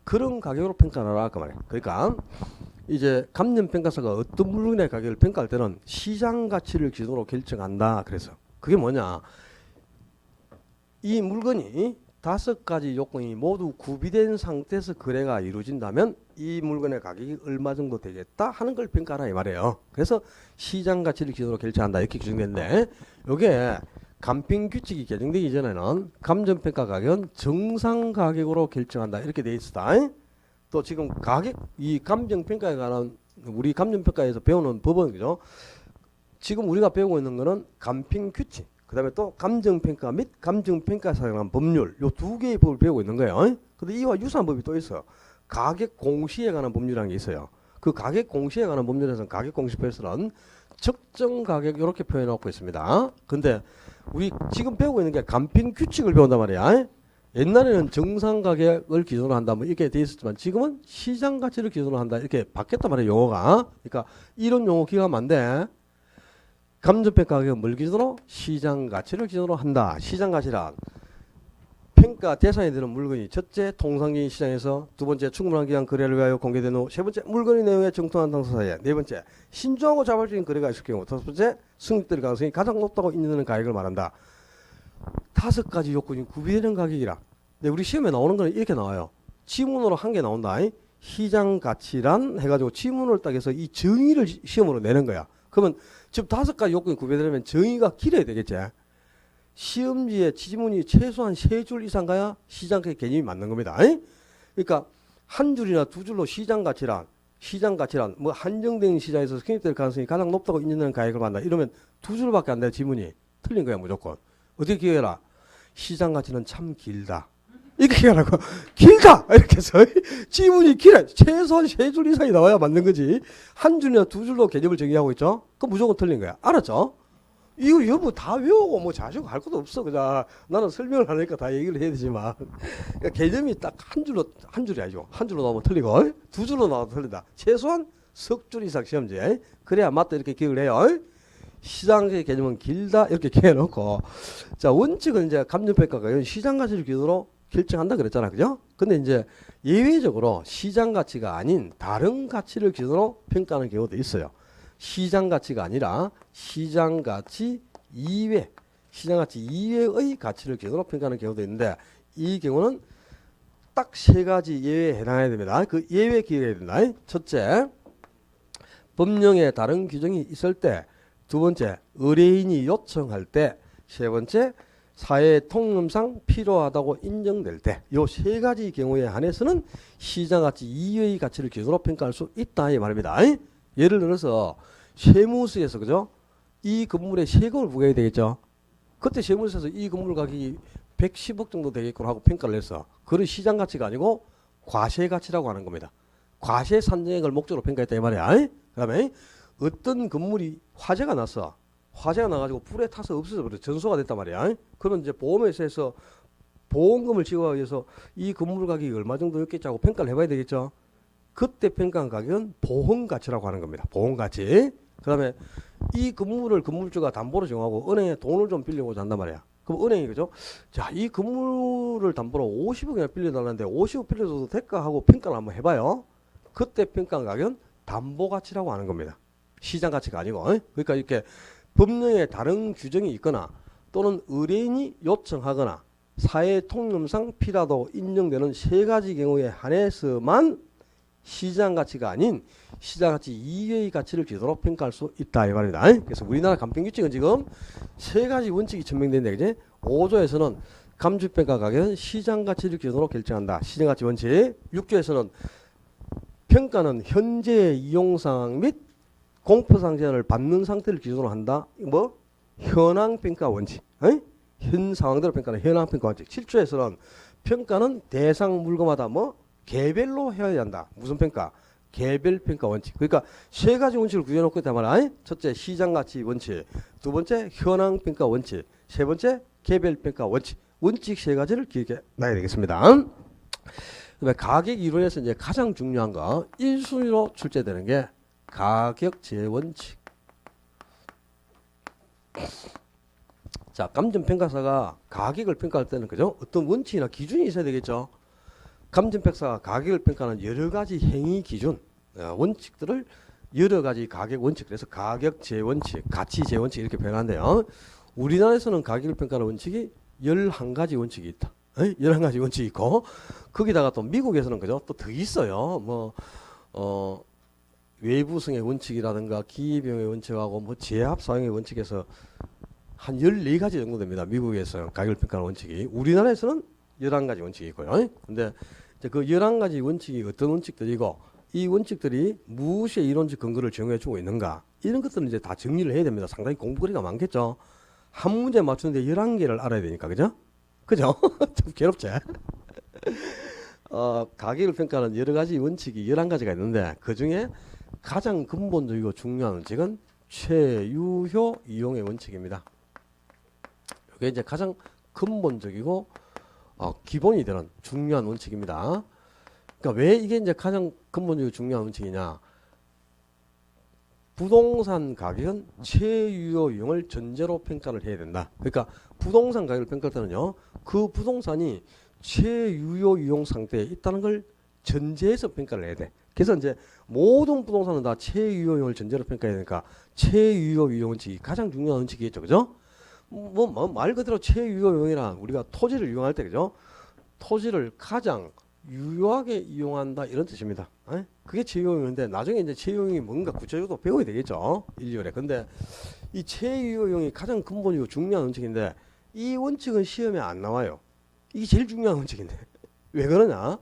그런 가격으로 평가를 하라 그 말이에요. 그러니까 이제 감정평가사가 어떤 물건의 가격을 평가할 때는 시장 가치를 기준으로 결정한다. 그래서 그게 뭐냐? 이 물건이 5가지 요건이 모두 구비된 상태에서 거래가 이루어진다면 이 물건의 가격이 얼마 정도 되겠다 하는 걸 평가하라 이 말이에요. 그래서 시장 가치를 기준으로 결정한다 이렇게 규정되는데 이게 감평 규칙이 개정되기 전에는 감정평가 가격은 정상 가격으로 결정한다 이렇게 돼 있었다. 또 지금 이 감정평가에 관한 우리 감정평가에서 배우는 법은 그죠? 지금 우리가 배우고 있는 거는 감평 규칙. 그 다음에 또 감정평가 및 감정평가에 사용한 법률 요 2개의 법을 배우고 있는 거예요. 근데 이와 유사한 법이 또 있어요. 가격 공시에 관한 법률이라는 게 있어요. 그 가격 공시에 관한 법률에서는 가격 공시표에서는 적정 가격 이렇게 표현하고 있습니다. 근데 우리 지금 배우고 있는 게 감평 규칙을 배운단 말이야. 옛날에는 정상 가격을 기준으로 한다 뭐 이렇게 돼 있었지만 지금은 시장 가치를 기준으로 한다 이렇게 바뀌었단 말이에요, 용어가. 그러니까 이런 용어 기억하면 안 돼. 감정평가 가격은 뭘 기준으로? 시장 가치를 기준으로 한다. 시장 가치란 평가 대상이 되는 물건이 첫째 통상적인 시장에서 두 번째 충분한 기간 거래를 위하여 공개된 후 세 번째 물건의 내용에 정통한 당사자에 네 번째 신중하고 자발적인 거래가 있을 경우 다섯 번째 성립될 가능성이 가장 높다고 인정되는 가격을 말한다. 5가지 요건이 구비되는 가격이라. 근데 우리 시험에 나오는 거는 이렇게 나와요. 지문으로 한 개 나온다. 시장 가치란 해가지고 지문을 딱 해서 이 정의를 시험으로 내는 거야. 그러면 지금 5가지 요건이 구비되려면 정의가 길어야 되겠지. 시험지에 지문이 최소한 3줄 이상 가야 시장 개념이 맞는 겁니다. 그러니까 한 줄이나 두 줄로 시장 가치란 뭐 한정된 시장에서 성립될 가능성이 가장 높다고 인정되는 가격을 만다. 이러면 두 줄밖에 안 돼. 지문이 틀린 거야 무조건. 어떻게 기억해라? 시장 가치는 참 길다. 이렇게 기억하라고. 길다! 이렇게 해서 지문이 길어. 최소한 3줄 이상이 나와야 맞는 거지. 한 줄이나 두 줄로 개념을 정의하고 있죠. 그럼 무조건 틀린 거야. 알았죠? 이거 여보 다 외우고 뭐 자시고 할 것도 없어. 그냥 나는 설명을 하니까 다 얘기를 해야 되지만 그러니까 개념이 딱 한 줄이 아니죠. 한 줄로 나오면 틀리고 두 줄로 나와도 틀린다. 최소한 석 줄 이상 시험지. 그래야 맞다 이렇게 기억을 해요. 시장의 개념은 길다 이렇게 기억해놓고 자 원칙은 이제 감정평가가 시장 가치를 기준으로 결정한다 그랬잖아, 그죠? 근데 이제 예외적으로 시장 가치가 아닌 다른 가치를 기준으로 평가하는 경우도 있어요. 시장 가치가 아니라 시장 가치 이외의 가치를 기준으로 평가하는 경우도 있는데 이 경우는 딱 3가지 예외에 해당해야 됩니다. 그 예외 기억해야 된다. 첫째, 법령에 다른 규정이 있을 때. 두 번째, 의뢰인이 요청할 때. 세 번째, 사회 통념상 필요하다고 인정될 때. 이 3가지 경우에 한해서는 시장 가치 이외의 가치를 기준으로 평가할 수 있다 이 말입니다. 예를 들어서 세무서에서 그죠? 이 건물에 세금을 부과해야 되겠죠. 그때 세무서에서 이 건물 가격이 110억 정도 되겠구나 하고 평가를 했어. 그런 시장 가치가 아니고 과세 가치라고 하는 겁니다. 과세 산정액을 목적으로 평가했다 이 말이야. 그다음에 어떤 건물이 화재가 났어. 화재가 나가지고 불에 타서 없어져 버려 전소가 됐단 말이야. 그러면 이제 보험회사에서 보험금을 지급하기 위해서 이 건물 가격이 얼마 정도였겠지 하고 평가를 해봐야 되겠죠. 그때 평가한 가격은 보험 가치라고 하는 겁니다. 보험 가치. 그다음에 이 건물을 건물주가 담보로 정하고 은행에 돈을 좀 빌려고자 한단 말이야. 그럼 은행이 그죠? 자, 이 건물을 담보로 50억이나 빌려달라는데 50억 빌려줘도 될까 하고 평가를 한번 해봐요. 그때 평가한 가격은 담보 가치라고 하는 겁니다. 시장 가치가 아니고. 그러니까 이렇게 법령에 다른 규정이 있거나 또는 의뢰인이 요청하거나 사회 통념상 필요하다고 인정되는 세 가지 경우에 한해서만 시장 가치가 아닌 시장 가치 이외의 가치를 기준으로 평가할 수 있다 이 말입니다. 그래서 우리나라 감평규칙은 지금 세 가지 원칙이 천명된다. 그지? 5조에서는 감주평가 가격은 시장 가치를 기준으로 결정한다. 시장 가치 원칙. 6조에서는 평가는 현재 이용 상황 및 공포상 제한을 받는 상태를 기준으로 한다. 뭐? 현황 평가 원칙. 현 상황대로 평가는 현황 평가 원칙. 7조에서는 평가는 대상 물건마다 뭐? 개별로 해야 한다. 무슨 평가? 개별 평가 원칙. 그러니까 세 가지 원칙을 구해놓고 있단 말이야. 첫째 시장 가치 원칙, 두 번째 현황 평가 원칙, 세 번째 개별 평가 원칙. 원칙 세 가지를 기억해 놔야 되겠습니다. 그다음에 가격 이론에서 이제 가장 중요한 거 1순위로 출제되는 게 가격 제원칙. 자, 감정평가사가 가격을 평가할 때는 그죠? 어떤 원칙이나 기준이 있어야 되겠죠. 감정평가사가 가격을 평가하는 여러 가지 행위 기준, 원칙들을 여러 가지 가격 원칙, 그래서 가격 제원칙, 가치 제원칙 이렇게 표현한대요. 우리나라에서는 가격을 평가하는 원칙이 11가지 원칙이 있다. 11가지 원칙이 있고, 거기다가 또 미국에서는 그죠? 또 더 있어요. 외부성의 원칙이라든가 기업용의 원칙하고 뭐 제압 사용의 원칙에서 한 14가지 정도 됩니다. 미국에서 가격을 평가하는 원칙이. 우리나라에서는 11가지 원칙이 있고요. 근데 이제 그 11가지 원칙이 어떤 원칙들이고 이 원칙들이 무엇의 이론적 근거를 제공해 주고 있는가 이런 것들은 이제 다 정리를 해야 됩니다. 상당히 공부거리가 많겠죠. 한 문제 맞추는데 11개를 알아야 되니까 그죠? 그죠? 좀 괴롭지? 가격을 평가하는 여러 가지 원칙이 11가지가 있는데 그 중에 가장 근본적이고 중요한 원칙은 최유효 이용의 원칙입니다. 이게 이제 가장 근본적이고 기본이 되는 중요한 원칙입니다. 그러니까 왜 이게 이제 가장 근본적이고 중요한 원칙이냐? 부동산 가격은 최유효 이용을 전제로 평가를 해야 된다. 그러니까 부동산 가격을 평가할 때는요, 그 부동산이 최유효 이용 상태에 있다는 걸 전제해서 평가를 해야 돼. 그래서 이제 모든 부동산은 다 최유효 이용을 전제로 평가해야 되니까 최유효 이용 원칙이 가장 중요한 원칙이겠죠, 그죠? 말 그대로 최유효 이용이란 우리가 토지를 이용할 때 그죠? 토지를 가장 유효하게 이용한다 이런 뜻입니다. 그게 최유효용인데 나중에 이제 최유효용이 뭔가 구체적으로 배워야 되겠죠. 1, 2월에. 근데 이 최유효용이 가장 근본이고 중요한 원칙인데 이 원칙은 시험에 안 나와요. 이게 제일 중요한 원칙인데 왜 그러냐?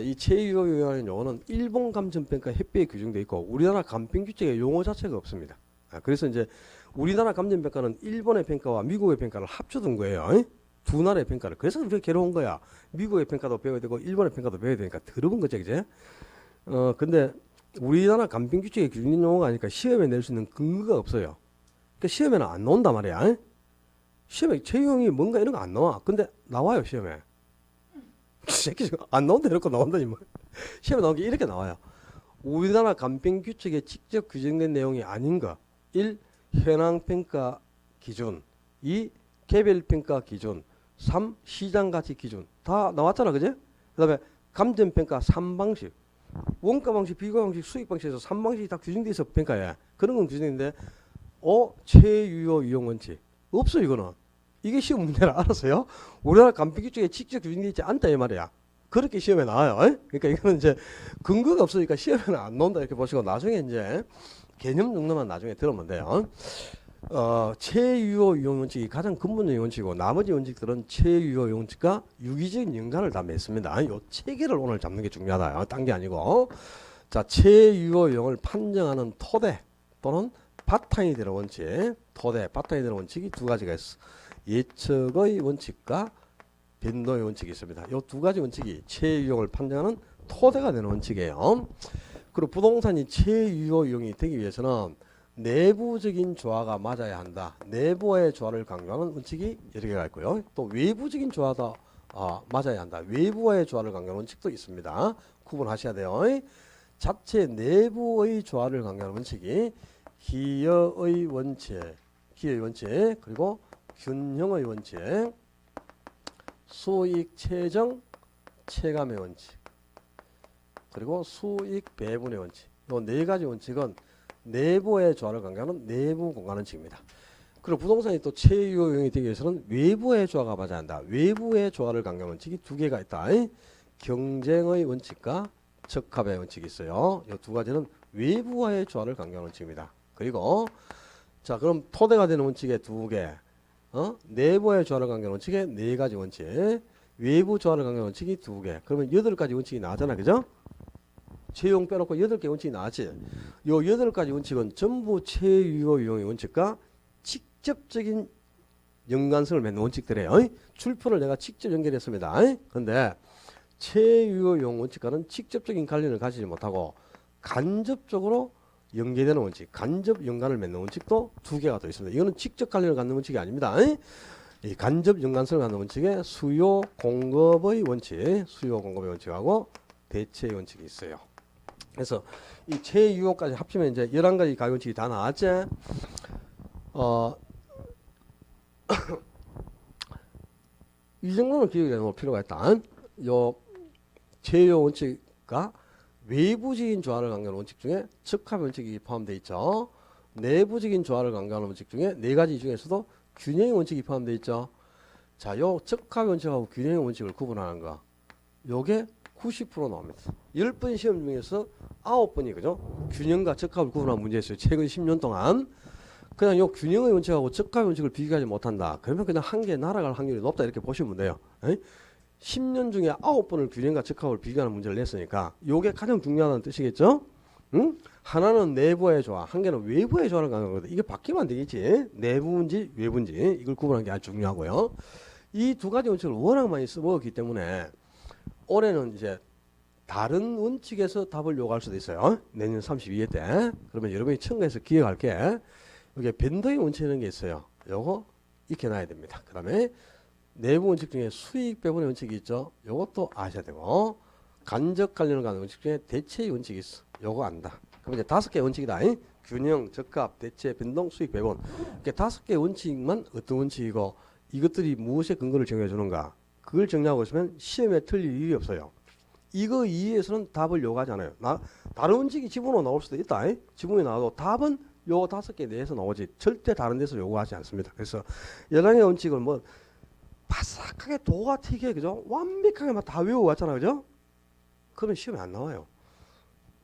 이 최유효용이라는 용어는 일본 감정평가 협회에 규정되어 있고 우리나라 감평규칙에 용어 자체가 없습니다. 그래서 이제 우리나라 감정평가는 일본의 평가와 미국의 평가를 합쳐둔 거예요. 두 나라의 평가를. 그래서 그렇게 괴로운 거야. 미국의 평가도 배워야 되고 일본의 평가도 배워야 되니까 더러운 거죠, 이제. 근데 우리나라 감평규칙의 기준 용어가 아니니까 시험에 낼 수 있는 근거가 없어요. 그러니까 시험에는 안 나온단 말이야. 시험에 최유형이 뭔가 이런 거 안 나와. 근데 나와요, 시험에. 새끼 안 나온다 이렇게 나온다니 뭐. 시험에 나온 게 이렇게 나와요. 우리나라 감평규칙에 직접 규정된 내용이 아닌 거. 1. 현황평가 기준. 2. 개별평가 기준. 3. 시장가치 기준. 다 나왔잖아, 그제? 그 다음에 감정평가 3방식. 원가방식, 비교방식, 수익방식에서 3방식이 다 규정돼 있어, 평가에. 그런 건 규정인데, 최유효 이용 원칙. 없어, 이거는. 이게 시험 문제라 알았어요? 우리나라 감평규칙에 직접 규정되어 있지 않다, 이 말이야. 그렇게 시험에 나와요. 그러니까 이거는 이제 근거가 없으니까 시험에는 안 나온다, 이렇게 보시고, 나중에 이제 개념 정도만 나중에 들으면 돼요. 최유효 이용 원칙이 가장 근본적인 원칙이고 나머지 원칙들은 최유효 이용 원칙과 유기적인 연관을 다 맺습니다. 요 체계를 오늘 잡는 게 중요하다. 딴 게 아니고. 자, 최유효 이용을 판정하는 토대 또는 바탕이 되는 원칙, 토대 바탕이 되는 원칙이 두 가지가 있어. 예측의 원칙과 변동의 원칙이 있습니다. 이 두 가지 원칙이 최유용을 판정하는 토대가 되는 원칙이에요. 그리고 부동산이 최유용이 되기 위해서는 내부적인 조화가 맞아야 한다. 내부의 조화를 강조하는 원칙이 여러 개가 있고요. 또 외부적인 조화도 맞아야 한다. 외부와의 조화를 강조하는 원칙도 있습니다. 구분하셔야 돼요. 자체 내부의 조화를 강조하는 원칙이 기여의 원칙, 그리고 균형의 원칙, 수익 최정 체감의 원칙, 그리고 수익 배분의 원칙. 이 네 가지 원칙은 내부의 조화를 강조하는 내부 공간 원칙입니다. 그리고 부동산이 또 최유용이 되기 위해서는 외부의 조화가 맞아야 한다. 외부의 조화를 강조하는 원칙이 두 개가 있다. 경쟁의 원칙과 적합의 원칙이 있어요. 이 두 가지는 외부와의 조화를 강조하는 원칙입니다. 그리고 자, 그럼 토대가 되는 원칙의 두 개, 내부의 조화를 강조하는 원칙의 네 가지 원칙, 외부 조화를 강조하는 원칙이 두 개. 그러면 8가지 원칙이 나왔잖아, 그죠? 최유용 빼놓고 8개 원칙이 나왔지. 요 8가지 원칙은 전부 최유용의 원칙과 직접적인 연관성을 맺는 원칙들이에요. 출표를 내가 직접 연결했습니다. 그런데 최유용 원칙과는 직접적인 관련을 가지지 못하고 간접적으로 연계되는 원칙, 간접 연관을 맺는 원칙도 두 개가 더 있습니다. 이거는 직접 관련을 갖는 원칙이 아닙니다. 이 간접 연관성을 갖는 원칙에 수요 공급의 원칙, 수요 공급의 원칙하고 대체의 원칙이 있어요. 그래서 이 최유용까지 합치면 이제 11가지 가격 원칙이 다 나왔지. 이 정도는 기억에 놓을 필요가 있다. 요 최유용 원칙과 외부적인 조화를 강조하는 원칙 중에 적합 원칙이 포함되어 있죠. 내부적인 조화를 강조하는 원칙 중에 네 가지 중에서도 균형의 원칙이 포함되어 있죠. 자, 요 적합 원칙하고 균형의 원칙을 구분하는 거. 요게 90% 나옵니다. 10번 시험 중에서 9번이 그죠? 균형과 적합을 구분하는 문제였어요. 최근 10년 동안. 그냥 요 균형의 원칙하고 적합의 원칙을 비교하지 못한다. 그러면 그냥 한 개 날아갈 확률이 높다 이렇게 보시면 돼요. 10년 중에 9번을 균형과 적합을 비교하는 문제를 냈으니까 요게 가장 중요하다는 뜻이겠죠? 응? 하나는 내부의 조화, 한 개는 외부의 조화를 강조하는 거거든. 이게 바뀌면 안 되겠지. 내부인지 외부인지 이걸 구분하는 게 아주 중요하고요. 이 두 가지 원칙을 워낙 많이 써먹었기 때문에 올해는 이제 다른 원칙에서 답을 요구할 수도 있어요. 내년 32회 때. 그러면 여러분이 첨가해서 기억할게. 여기 변동의 원칙이라는 게 있어요. 요거 익혀놔야 됩니다. 그 다음에 내부 원칙 중에 수익 배분의 원칙이 있죠. 요것도 아셔야 되고 간접 관련을 가는 원칙 중에 대체의 원칙이 있어. 요거 안다. 그럼 이제 5개 원칙이다. 균형, 적합, 대체, 변동, 수익 배분. 이렇게 5개 원칙만 어떤 원칙이고 이것들이 무엇에 근거를 정해 주는가. 그걸 정리하고 있으면 시험에 틀릴 일이 없어요. 이거 이해해서는 답을 요구하지 않아요. 다른 원칙이 지문으로 나올 수도 있다. 지문이 나와도 답은 요 5개 내에서 나오지 절대 다른 데서 요구하지 않습니다. 그래서 11개 원칙을 뭐 바삭하게 도가 튀게 그죠? 완벽하게 막 다 외워왔잖아, 그죠? 그러면 시험에 안 나와요.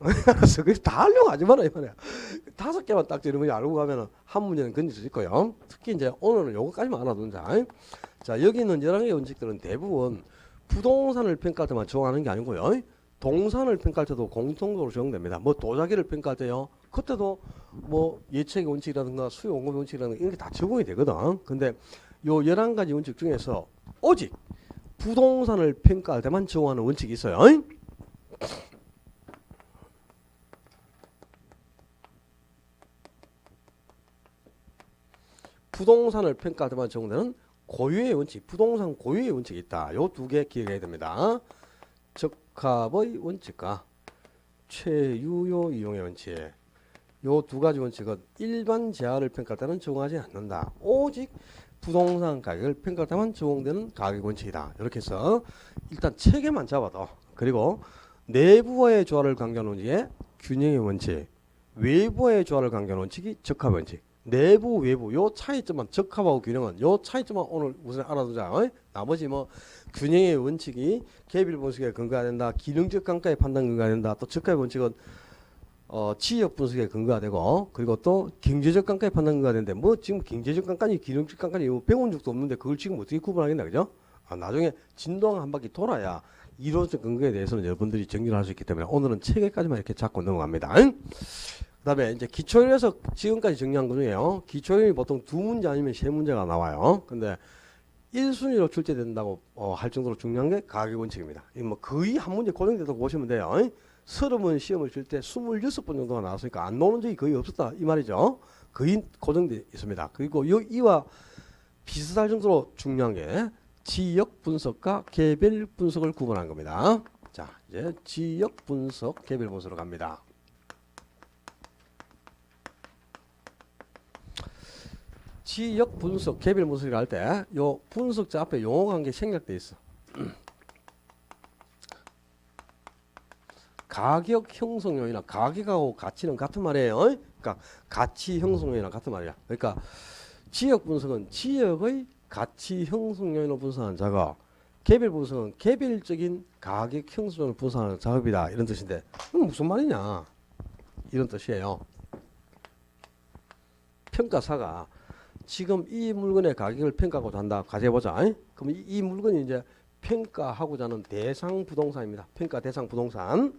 알았어. 그래서 다 하려고 하지 마라 이 말이야. 5개만 딱 여러분이 알고 가면은 한 문제는 건질 수 있고요. 특히 이제 오늘은 요거까지만 알아두자. 자, 여기 있는 11개의 원칙들은 대부분 부동산을 평가할 때만 적용하는 게 아니고요. 동산을 평가할 때도 공통적으로 적용됩니다. 뭐 도자기를 평가할 때요. 그때도 뭐 예측의 원칙이라든가 수요 공급의 원칙이라든가 이런 게 다 적용이 되거든. 근데 요 11가지 원칙 중에서 오직 부동산을 평가할 때만 적용하는 원칙이 있어요. 부동산을 평가할 때만 적용되는 고유의 원칙, 부동산 고유의 원칙이 있다. 요 두 개 기억해야 됩니다. 적합의 원칙과 최유효 이용의 원칙. 요 두 가지 원칙은 일반 재화를 평가할 때는 적용하지 않는다. 오직 부동산 가격을 평가할 때만 적용되는 가격 원칙이다. 이렇게 해서 일단 체계만 잡아도, 그리고 내부와의 조화를 강조하는 원칙에 균형의 원칙, 외부와의 조화를 강조하는 원칙이 적합의 원칙. 내부 외부 요 차이점만, 적합하고 균형은 요 차이점만 오늘 우선 알아두자. 나머지 뭐 균형의 원칙이 개별 분석에 근거가 된다, 기능적 감가의 판단 근거가 된다, 또 적합의 원칙은 지역 분석에 근거가 되고, 그리고 또 경제적 감가의 판단 근거가 되는데 뭐 지금 경제적 감가니 기능적 감가니 배운 적도 없는데 그걸 지금 어떻게 구분하겠나, 그죠? 나중에 진도가 한 바퀴 돌아야 이론적 근거에 대해서는 여러분들이 정리를 할 수 있기 때문에 오늘은 체계까지만 이렇게 잡고 넘어갑니다. 그다음에 이제 기초연에서 지금까지 정리한 것 중에요. 기초연이 보통 두 문제 아니면 세 문제가 나와요. 근데 1순위로 출제된다고 할 정도로 중요한 게 가격 원칙입니다. 이 뭐 거의 한 문제 고정되다고 보시면 돼요. 30번 시험을 칠 때 26번 정도가 나왔으니까 안 나오는 적이 거의 없었다 이 말이죠. 거의 고정되어 있습니다. 그리고 이와 비슷할 정도로 중요한 게 지역 분석과 개별 분석을 구분한 겁니다. 자, 이제 지역 분석, 개별 분석으로 갑니다. 지역 분석, 개별 분석을 할 때 요 분석자 앞에 용어가 한 개 생략돼 있어. 가격 형성 요인이나 가격하고 가치는 같은 말이에요. 그러니까 가치 형성 요인이랑 같은 말이야. 그러니까 지역 분석은 지역의 가치 형성 요인을 분석하는 작업, 개별 분석은 개별적인 가격 형성 요인을 분석하는 작업이다. 이런 뜻인데 무슨 말이냐? 이런 뜻이에요. 평가사가 지금 이 물건의 가격을 평가하고자 한다. 가져보자. 그럼 이 물건이 이제 평가하고자 하는 대상 부동산입니다. 평가 대상 부동산.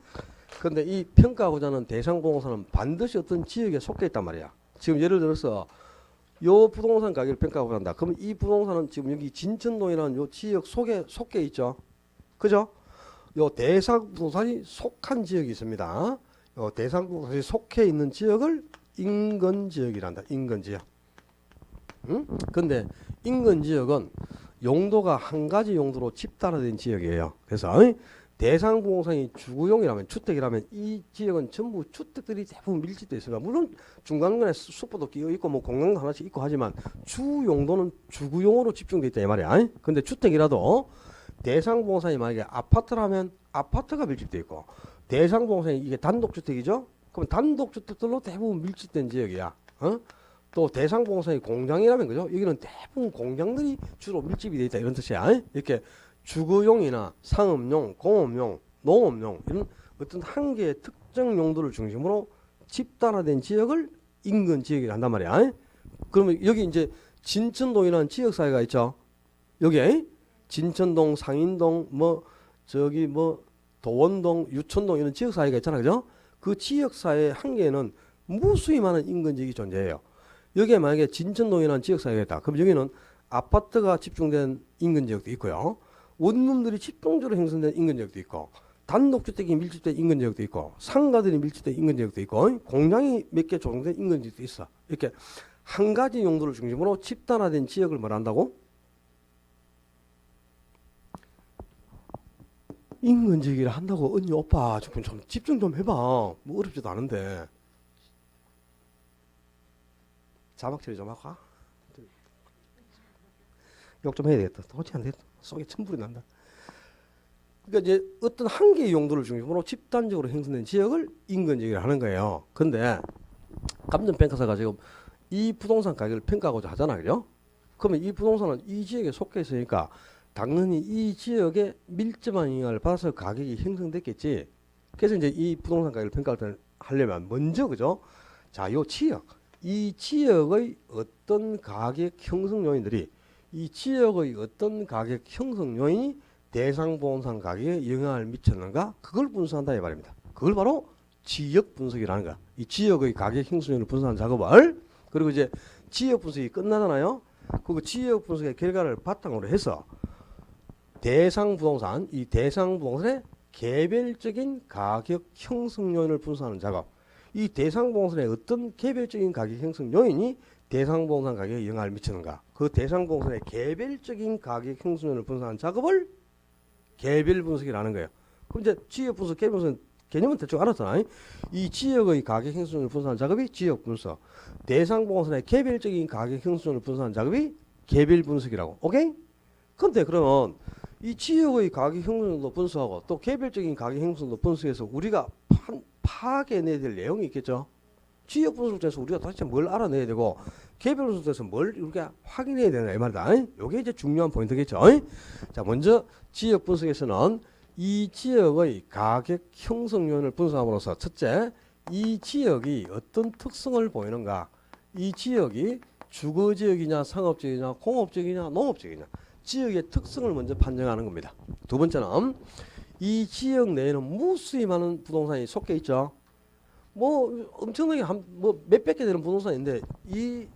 그런데 이 평가하고자 하는 대상 부동산은 반드시 어떤 지역에 속해 있단 말이야. 지금 예를 들어서 요 부동산 가격을 평가하고자 한다. 그럼 이 부동산은 지금 여기 진천동이라는 요 지역 속에 있죠. 그죠? 요 대상 부동산이 속한 지역이 있습니다. 요 대상 부동산이 속해 있는 지역을 인근 지역이란다. 인근 지역. 응? 근데 인근 지역은 용도가 한 가지 용도로 집단화된 지역이에요. 그래서 대상 부동산이 주거용이라면 주택이라면 이 지역은 전부 주택들이 대부분 밀집되어 있습니다. 물론 중간중간에 숲도 끼어 있고 뭐 공간도 하나씩 있고 하지만 주 용도는 주거용으로 집중되어 있다 이 말이야. 근데 주택이라도 대상 부동산이 만약에 아파트라면 아파트가 밀집되어 있고 대상 부동산이 이게 단독주택이죠. 그럼 단독주택들로 대부분 밀집된 지역이야. 또 대상 부동산이 공장이라면 그죠? 여기는 대부분 공장들이 주로 밀집이 되어 있다 이런 뜻이야. 이렇게 주거용이나 상업용, 공업용, 농업용 이런 어떤 한 개의 특정 용도를 중심으로 집단화된 지역을 인근 지역이라 한단 말이야. 그러면 여기 이제 진천동이라는 지역 사회가 있죠. 여기 진천동, 상인동, 뭐 저기 뭐 도원동, 유천동 이런 지역 사회가 있잖아, 그죠? 그 지역 사회 한 개에는 무수히 많은 인근 지역이 존재해요. 여기에 만약에 진천동이라는 지역 사회가 있다. 그럼 여기는 아파트가 집중된 인근 지역도 있고요. 원룸들이 집중적으로 형성된 인근 지역도 있고 단독주택이 밀집된 인근 지역도 있고 상가들이 밀집된 인근 지역도 있고 공장이 몇 개 조성된 인근 지역도 있어. 이렇게 한 가지 용도를 중심으로 집단화된 지역을 말한다고? 인근 지역이라 한다고. 언니 오빠 좀 집중 좀 해봐. 뭐 어렵지도 않은데. 자막 처리 좀 하고 가. 욕 좀 해야 되겠다. 도저히 안 되겠다. 속에 천불이 난다. 그러니까 이제 어떤 한 개의 용도를 중심으로 집단적으로 형성된 지역을 인근 지역이라 하는 거예요. 근데 감정평가사가 지금 이 부동산 가격을 평가하고자 하잖아, 그죠? 그러면 이 부동산은 이 지역에 속해 있으니까 당연히 이 지역에 밀접한 영향을 받아서 가격이 형성됐겠지. 그래서 이제 이 부동산 가격을 평가하려면 먼저 그죠? 자, 요 지역, 이 지역의 어떤 가격 형성 요인들이 이 지역의 어떤 가격 형성 요인이 대상 부동산 가격에 영향을 미쳤는가? 그걸 분석한다 이 말입니다. 그걸 바로 지역 분석이라는 거야. 이 지역의 가격 형성 요인을 분석하는 작업을 그리고 이제 지역 분석이 끝나잖아요. 그 지역 분석의 결과를 바탕으로 해서 대상 부동산, 이 대상 부동산의 개별적인 가격 형성 요인을 분석하는 작업. 이 대상 부동산의 어떤 개별적인 가격 형성 요인이 대상 부동산 가격에 영향을 미치는가? 그 대상 부동산의 개별적인 가격 형성 요인을 분석하는 작업을 개별 분석이라는 거예요. 그럼 이제 지역 분석, 개별 분석 개념은 대충 알았잖아. 이 지역의 가격 형성 요인을 분석하는 작업이 지역 분석. 대상 부동산의 개별적인 가격 형성 요인을 분석하는 작업이 개별 분석이라고. 오케이? 근데 그러면 이 지역의 가격 형성도 분석하고 또 개별적인 가격 형성도 분석해서 우리가 파악해내야 될 내용이 있겠죠. 지역 분석에서 우리가 도대체 뭘 알아내야 되고 개별 분석에서 뭘 우리가 확인해야 되나 이 말이다. 이게 이제 중요한 포인트겠죠. 자, 먼저 지역 분석에서는 이 지역의 가격 형성 요인을 분석함으로써 첫째, 이 지역이 어떤 특성을 보이는가? 이 지역이 주거 지역이냐, 상업 지역이냐, 공업 지역이냐, 농업 지역이냐? 지역의 특성을 먼저 판정하는 겁니다. 두 번째는 이 지역 내에는 무수히 많은 부동산이 속해 있죠. 뭐 엄청나게 뭐 몇백 개 되는 부동산인데 이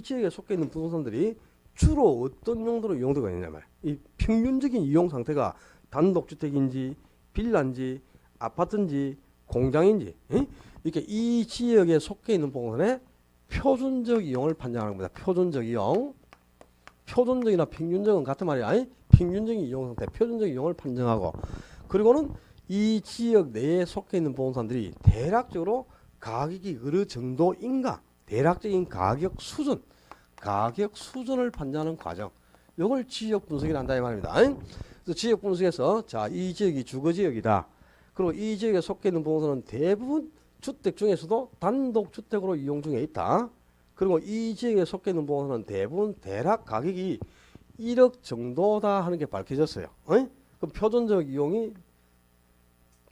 지역에 속해 있는 부동산들이 주로 어떤 용도로 이용되고 있냐면 이 평균적인 이용 상태가 단독주택인지 빌라인지 아파트인지 공장인지 이렇게 이 지역에 속해 있는 부동산의 표준적 이용을 판정하는 겁니다. 표준적 이용. 표준적이나 평균적은 같은 말이야. 평균적인 이용 상태, 표준적 이용을 판정하고 그리고는 이 지역 내에 속해 있는 부동산들이 대략적으로 가격이 어느 정도인가 대략적인 가격 수준을 판단하는 과정 이걸 지역 분석이라 한다 이 말입니다. 그래서 지역 분석에서 자, 이 지역이 주거지역이다. 그리고 이 지역에 속해 있는 부동산은 대부분 주택 중에서도 단독주택으로 이용 중에 있다. 그리고 이 지역에 속해 있는 부동산은 대부분 대략 가격이 1억 정도다 하는 게 밝혀졌어요. 그럼 표준적 이용이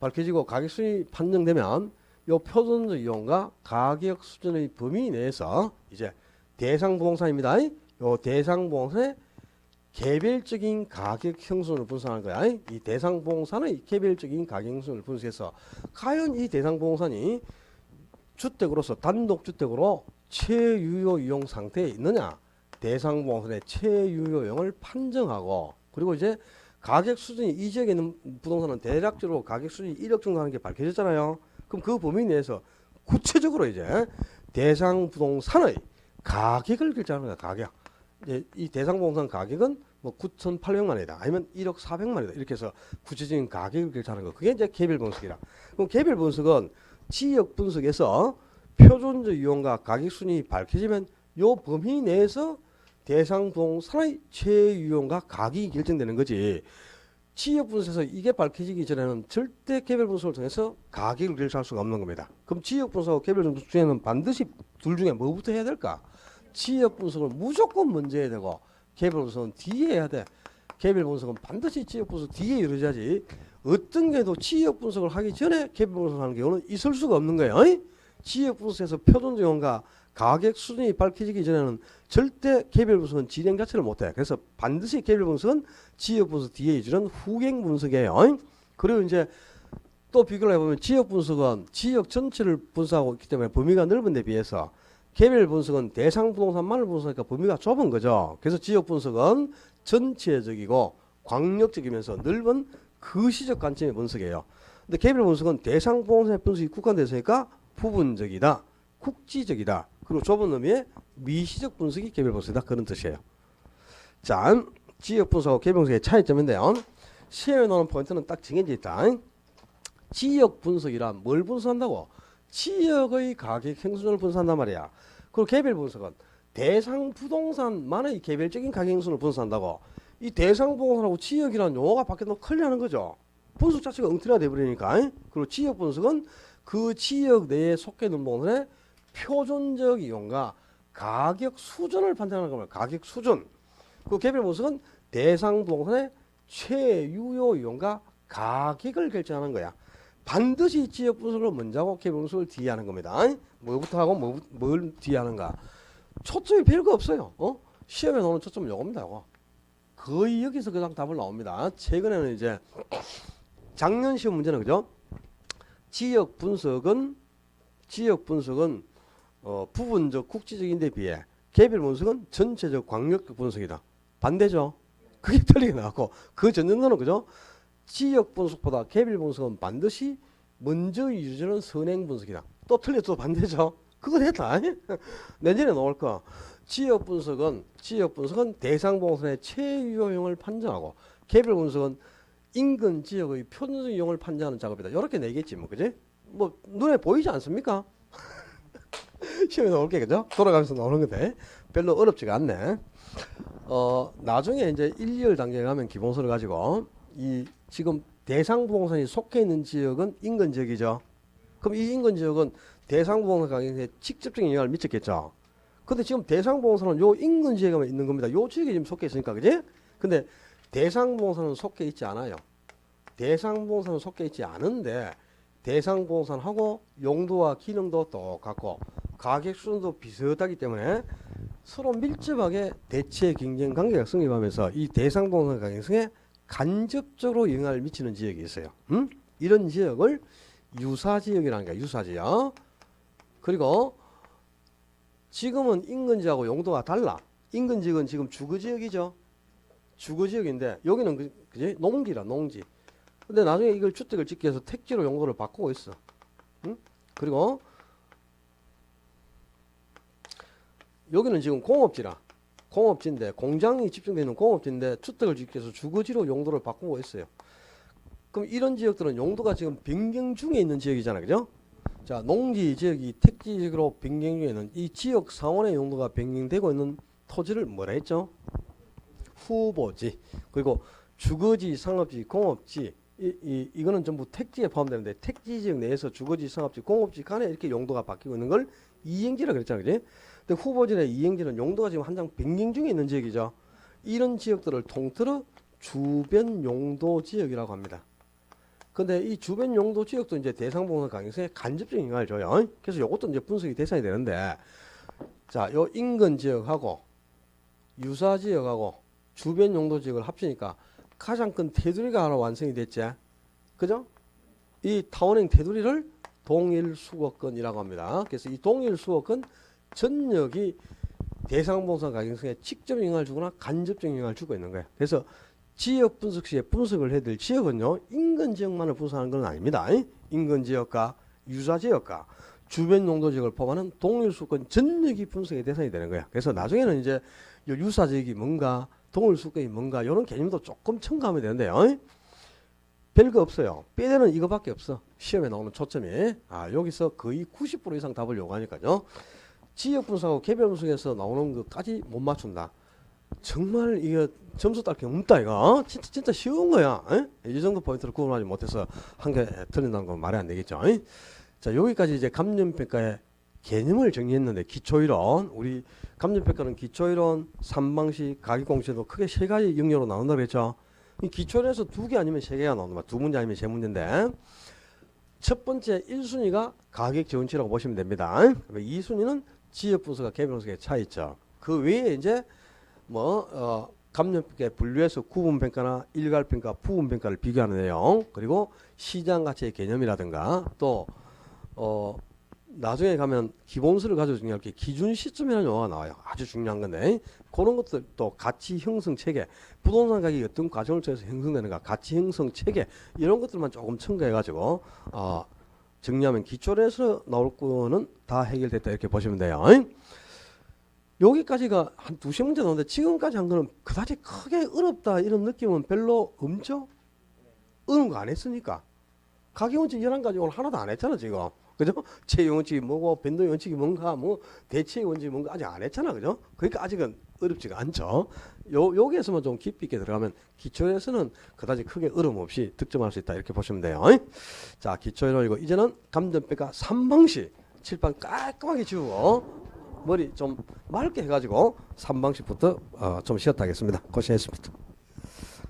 밝혀지고 가격 수준이 판정되면 이 표준적 이용과 가격 수준의 범위 내에서 이제 대상 부동산입니다. 이 대상 부동산의 개별적인 가격 형성을 분석하는 거야. 이 대상 부동산의 개별적인 가격 형성을 분석해서 과연 이 대상 부동산이 주택으로서 단독주택으로 최유효 이용 상태에 있느냐 대상 부동산의 최유효형을 판정하고 그리고 이제 가격 수준이 이 지역에 있는 부동산은 대략적으로 가격 수준이 1억 정도 하는 게 밝혀졌잖아요. 그럼 그 범위 내에서 구체적으로 이제 대상 부동산의 가격을 결정하는 거야. 가격. 이제 이 대상 부동산 가격은 뭐 9,800만 원이다. 아니면 1억 400만 원이다. 이렇게 해서 구체적인 가격을 결정하는 거. 그게 이제 개별 분석이라. 그럼 개별 분석은 지역 분석에서 표준적 이용과 가격 순위 밝혀지면 요 범위 내에서 대상 부동산의 최유용과 가격이 결정되는 거지. 지역 분석에서 이게 밝혀지기 전에는 절대 개별 분석을 통해서 가격을 결정할 수가 없는 겁니다. 그럼 지역 분석하고 개별 분석 중에는 반드시 둘 중에 뭐부터 해야 될까? 지역 분석을 무조건 먼저 해야 되고 개별 분석은 뒤에 해야 돼. 개별 분석은 반드시 지역 분석 뒤에 이루어져야지. 어떤 게도 지역 분석을 하기 전에 개별 분석을 하는 경우는 있을 수가 없는 거예요. 지역 분석에서 표준적 이용과 가격 수준이 밝혀지기 전에는 절대 개별 분석은 진행 자체를 못해. 그래서 반드시 개별 분석은 지역 분석 뒤에 이주는 후행 분석이에요. 그리고 이제 또 비교를 해보면 지역 분석은 지역 전체를 분석하고 있기 때문에 범위가 넓은 데 비해서 개별 분석은 대상 부동산만을 분석하니까 범위가 좁은 거죠. 그래서 지역 분석은 전체적이고 광역적이면서 넓은 거시적 관점의 분석이에요. 근데 개별 분석은 대상 부동산의 분석이 국한되어 있으니까 부분적이다, 국지적이다, 그리고 좁은 의미의 미시적 분석이 개별 분석이다. 그런 뜻이에요. 자, 지역 분석하고 개별 분석의 차이점인데요. 시험에 나오는 포인트는 딱 정해져 있다. 지역 분석이란 뭘 분석한다고? 지역의 가격 형성을 분석한단 말이야. 그리고 개별 분석은 대상 부동산만의 개별적인 가격 형성을 분석한다고. 이 대상 부동산하고 지역이라는 용어가 바뀌어도 큰일 나는 거죠. 분석 자체가 엉터리가 돼버리니까. 그리고 지역 분석은 그 지역 내에 속해 있는 부분의 표준적 이용과 가격 수준을 판단하는 겁니다. 가격 수준. 그 개별 분석은 대상 부동산의 최유효 이용과 가격을 결정하는 거야. 반드시 지역 분석을 먼저 하고 개별 분석을 뒤에 하는 겁니다. 뭐부터 하고 뭘 뒤에 하는가. 초점이 별거 없어요. 시험에 나오는 초점은 요겁니다. 요거. 거의 여기서 그냥 답을 나옵니다. 최근에는 이제 작년 시험 문제는 그죠? 지역 분석은 부분적 국지적인 데 비해 개별 분석은 전체적 광역적 분석이다. 반대죠. 그게 틀리게 나왔고 그 전년도는 그죠? 지역 분석보다 개별 분석은 반드시 먼저 이루어지는 선행 분석이다. 또 틀려도 반대죠. 그건 했다. 내년에 나올 거. 지역 분석은 대상 부동산의 최유효형을 판정하고 개별 분석은 인근 지역의 표준적 이용을 판정하는 작업이다. 이렇게 내겠지 뭐 그지? 뭐 눈에 보이지 않습니까? 시험에 나올 게 그죠? 돌아가면서 나오는 건데 별로 어렵지가 않네. 나중에 이제 1, 2월 단계에 가면 기본서를 가지고 이 지금 대상 부동산이 속해 있는 지역은 인근 지역이죠. 그럼 이 인근 지역은 대상 부동산 가격에 직접적인 영향을 미쳤겠죠. 근데 지금 대상 부동산은 요 인근 지역에만 있는 겁니다. 요 지역에 지금 속해 있으니까 그지? 근데 대상 부동산은 속해 있지 않아요. 대상 부동산은 속해 있지 않은데 대상 부동산하고 용도와 기능도 똑같고 가격 수준도 비슷하기 때문에 서로 밀접하게 대체 경쟁 관계가 성립하면서 이 대상 부동산 가격성에 간접적으로 영향을 미치는 지역이 있어요. 이런 지역을 유사지역이라는 거야. 유사지역. 그리고 지금은 인근지역하고 용도가 달라. 인근지역은 지금 주거지역이죠. 주거지역인데 여기는 그지? 농지라 농지. 근데 나중에 이걸 주택을 짓기 위해서 택지로 용도를 바꾸고 있어. 응? 그리고 여기는 지금 공업지라. 공업지인데 공장이 집중되어 있는 공업지인데 주택을 짓기 위해서 주거지로 용도를 바꾸고 있어요. 그럼 이런 지역들은 용도가 지금 변경 중에 있는 지역이잖아. 그죠? 자, 농지 지역이 택지 지역으로 변경 중에 있는 이 지역 상원의 용도가 변경되고 있는 토지를 뭐라 했죠? 후보지. 그리고 주거지, 상업지, 공업지 이거는 전부 택지에 포함되는데 택지 지역 내에서 주거지, 상업지, 공업지 간에 이렇게 용도가 바뀌고 있는 걸 이행지라 그랬잖아. 그지? 근데 후보지나 이행지는 용도가 지금 한 장 변경 중에 있는 지역이죠. 이런 지역들을 통틀어 주변 용도 지역이라고 합니다. 근데 이 주변 용도 지역도 이제 대상봉사 강행성에 간접적인 영향을 줘요. 그래서 이것도 이제 분석이 대상이 되는데, 자, 요 인근 지역하고 유사 지역하고 주변 용도 지역을 합치니까 가장 큰 테두리가 하나 완성이 됐지. 그죠? 이 타원형 테두리를 동일 수거권이라고 합니다. 그래서 이 동일 수거권 전역이 대상봉사 가격성에 직접 영향을 주거나 간접적 영향을 주고 있는 거예요. 그래서 지역 분석 시에 분석을 해야 될 지역은요, 인근 지역만을 분석하는 건 아닙니다. 인근 지역과 유사 지역과 주변 용도 지역을 포함하는 동일 수거권 전역이 분석의 대상이 되는 거야. 그래서 나중에는 이제 유사 지역이 뭔가, 동일 수거권이 뭔가 이런 개념도 조금 첨가하면 되는데요. 별거 없어요. 빼대는 이거밖에 없어. 시험에 나오는 초점이. 여기서 거의 90% 이상 답을 요구하니까요. 지역 분석하고 개별 분석에서 나오는 것까지 못 맞춘다. 정말 이거 점수 딸 게 없다 이거. 진짜 쉬운 거야. 이 정도 포인트를 구분하지 못해서 한 개 틀린다는 건 말이 안 되겠죠. 자, 여기까지 이제 감정평가의 개념을 정리했는데, 기초이론, 우리 감정평가는 기초이론, 3방식, 가격공식도 크게 세 가지 영역으로 나온다 그랬죠. 이 기초이론에서 2개 아니면 3개가 나온다. 2문제 아니면 3문제인데, 첫 번째 1순위가 가격 지원치라고 보시면 됩니다. 2순위는 지역 분석과 개별 분석의 차이점. 그 외에 이제 감정평가에 분류해서 구분평가나 일괄평가, 부분평가를 비교하는 내용, 그리고 시장 가치의 개념이라든가, 또 나중에 가면 기본서를 가지고 중요할 게 기준 시점이라는 용어가 나와요. 아주 중요한 건데, 그런 것들, 또 가치 형성 체계, 부동산 가격이 어떤 과정을 통해서 형성되는가, 가치 형성 체계, 이런 것들만 조금 첨가해 가지고 정리하면 기초에서 나올 거는 다 해결됐다 이렇게 보시면 돼요. 여기까지가 한 2-3문제 나오는데, 지금까지 한 거는 그다지 크게 어렵다 이런 느낌은 별로 없죠? 어려운 거 안 했으니까. 가격원칙 11가지 오늘 하나도 안 했잖아 지금. 그죠? 채용원칙이 뭐고, 변동원칙이 뭔가, 대체원칙이 뭔가 아직 안 했잖아. 그죠? 그러니까 아직은 어렵지가 않죠. 여기에서만 좀 깊이 있게 들어가면 기초에서는 그다지 크게 어려움 없이 득점할 수 있다 이렇게 보시면 돼요. 자, 기초이론이고 이제는 감정평가 3방식 칠판 깔끔하게 지우고 머리 좀 맑게 해가지고 3방식부터 좀 쉬었다 하겠습니다. 고생했습니다.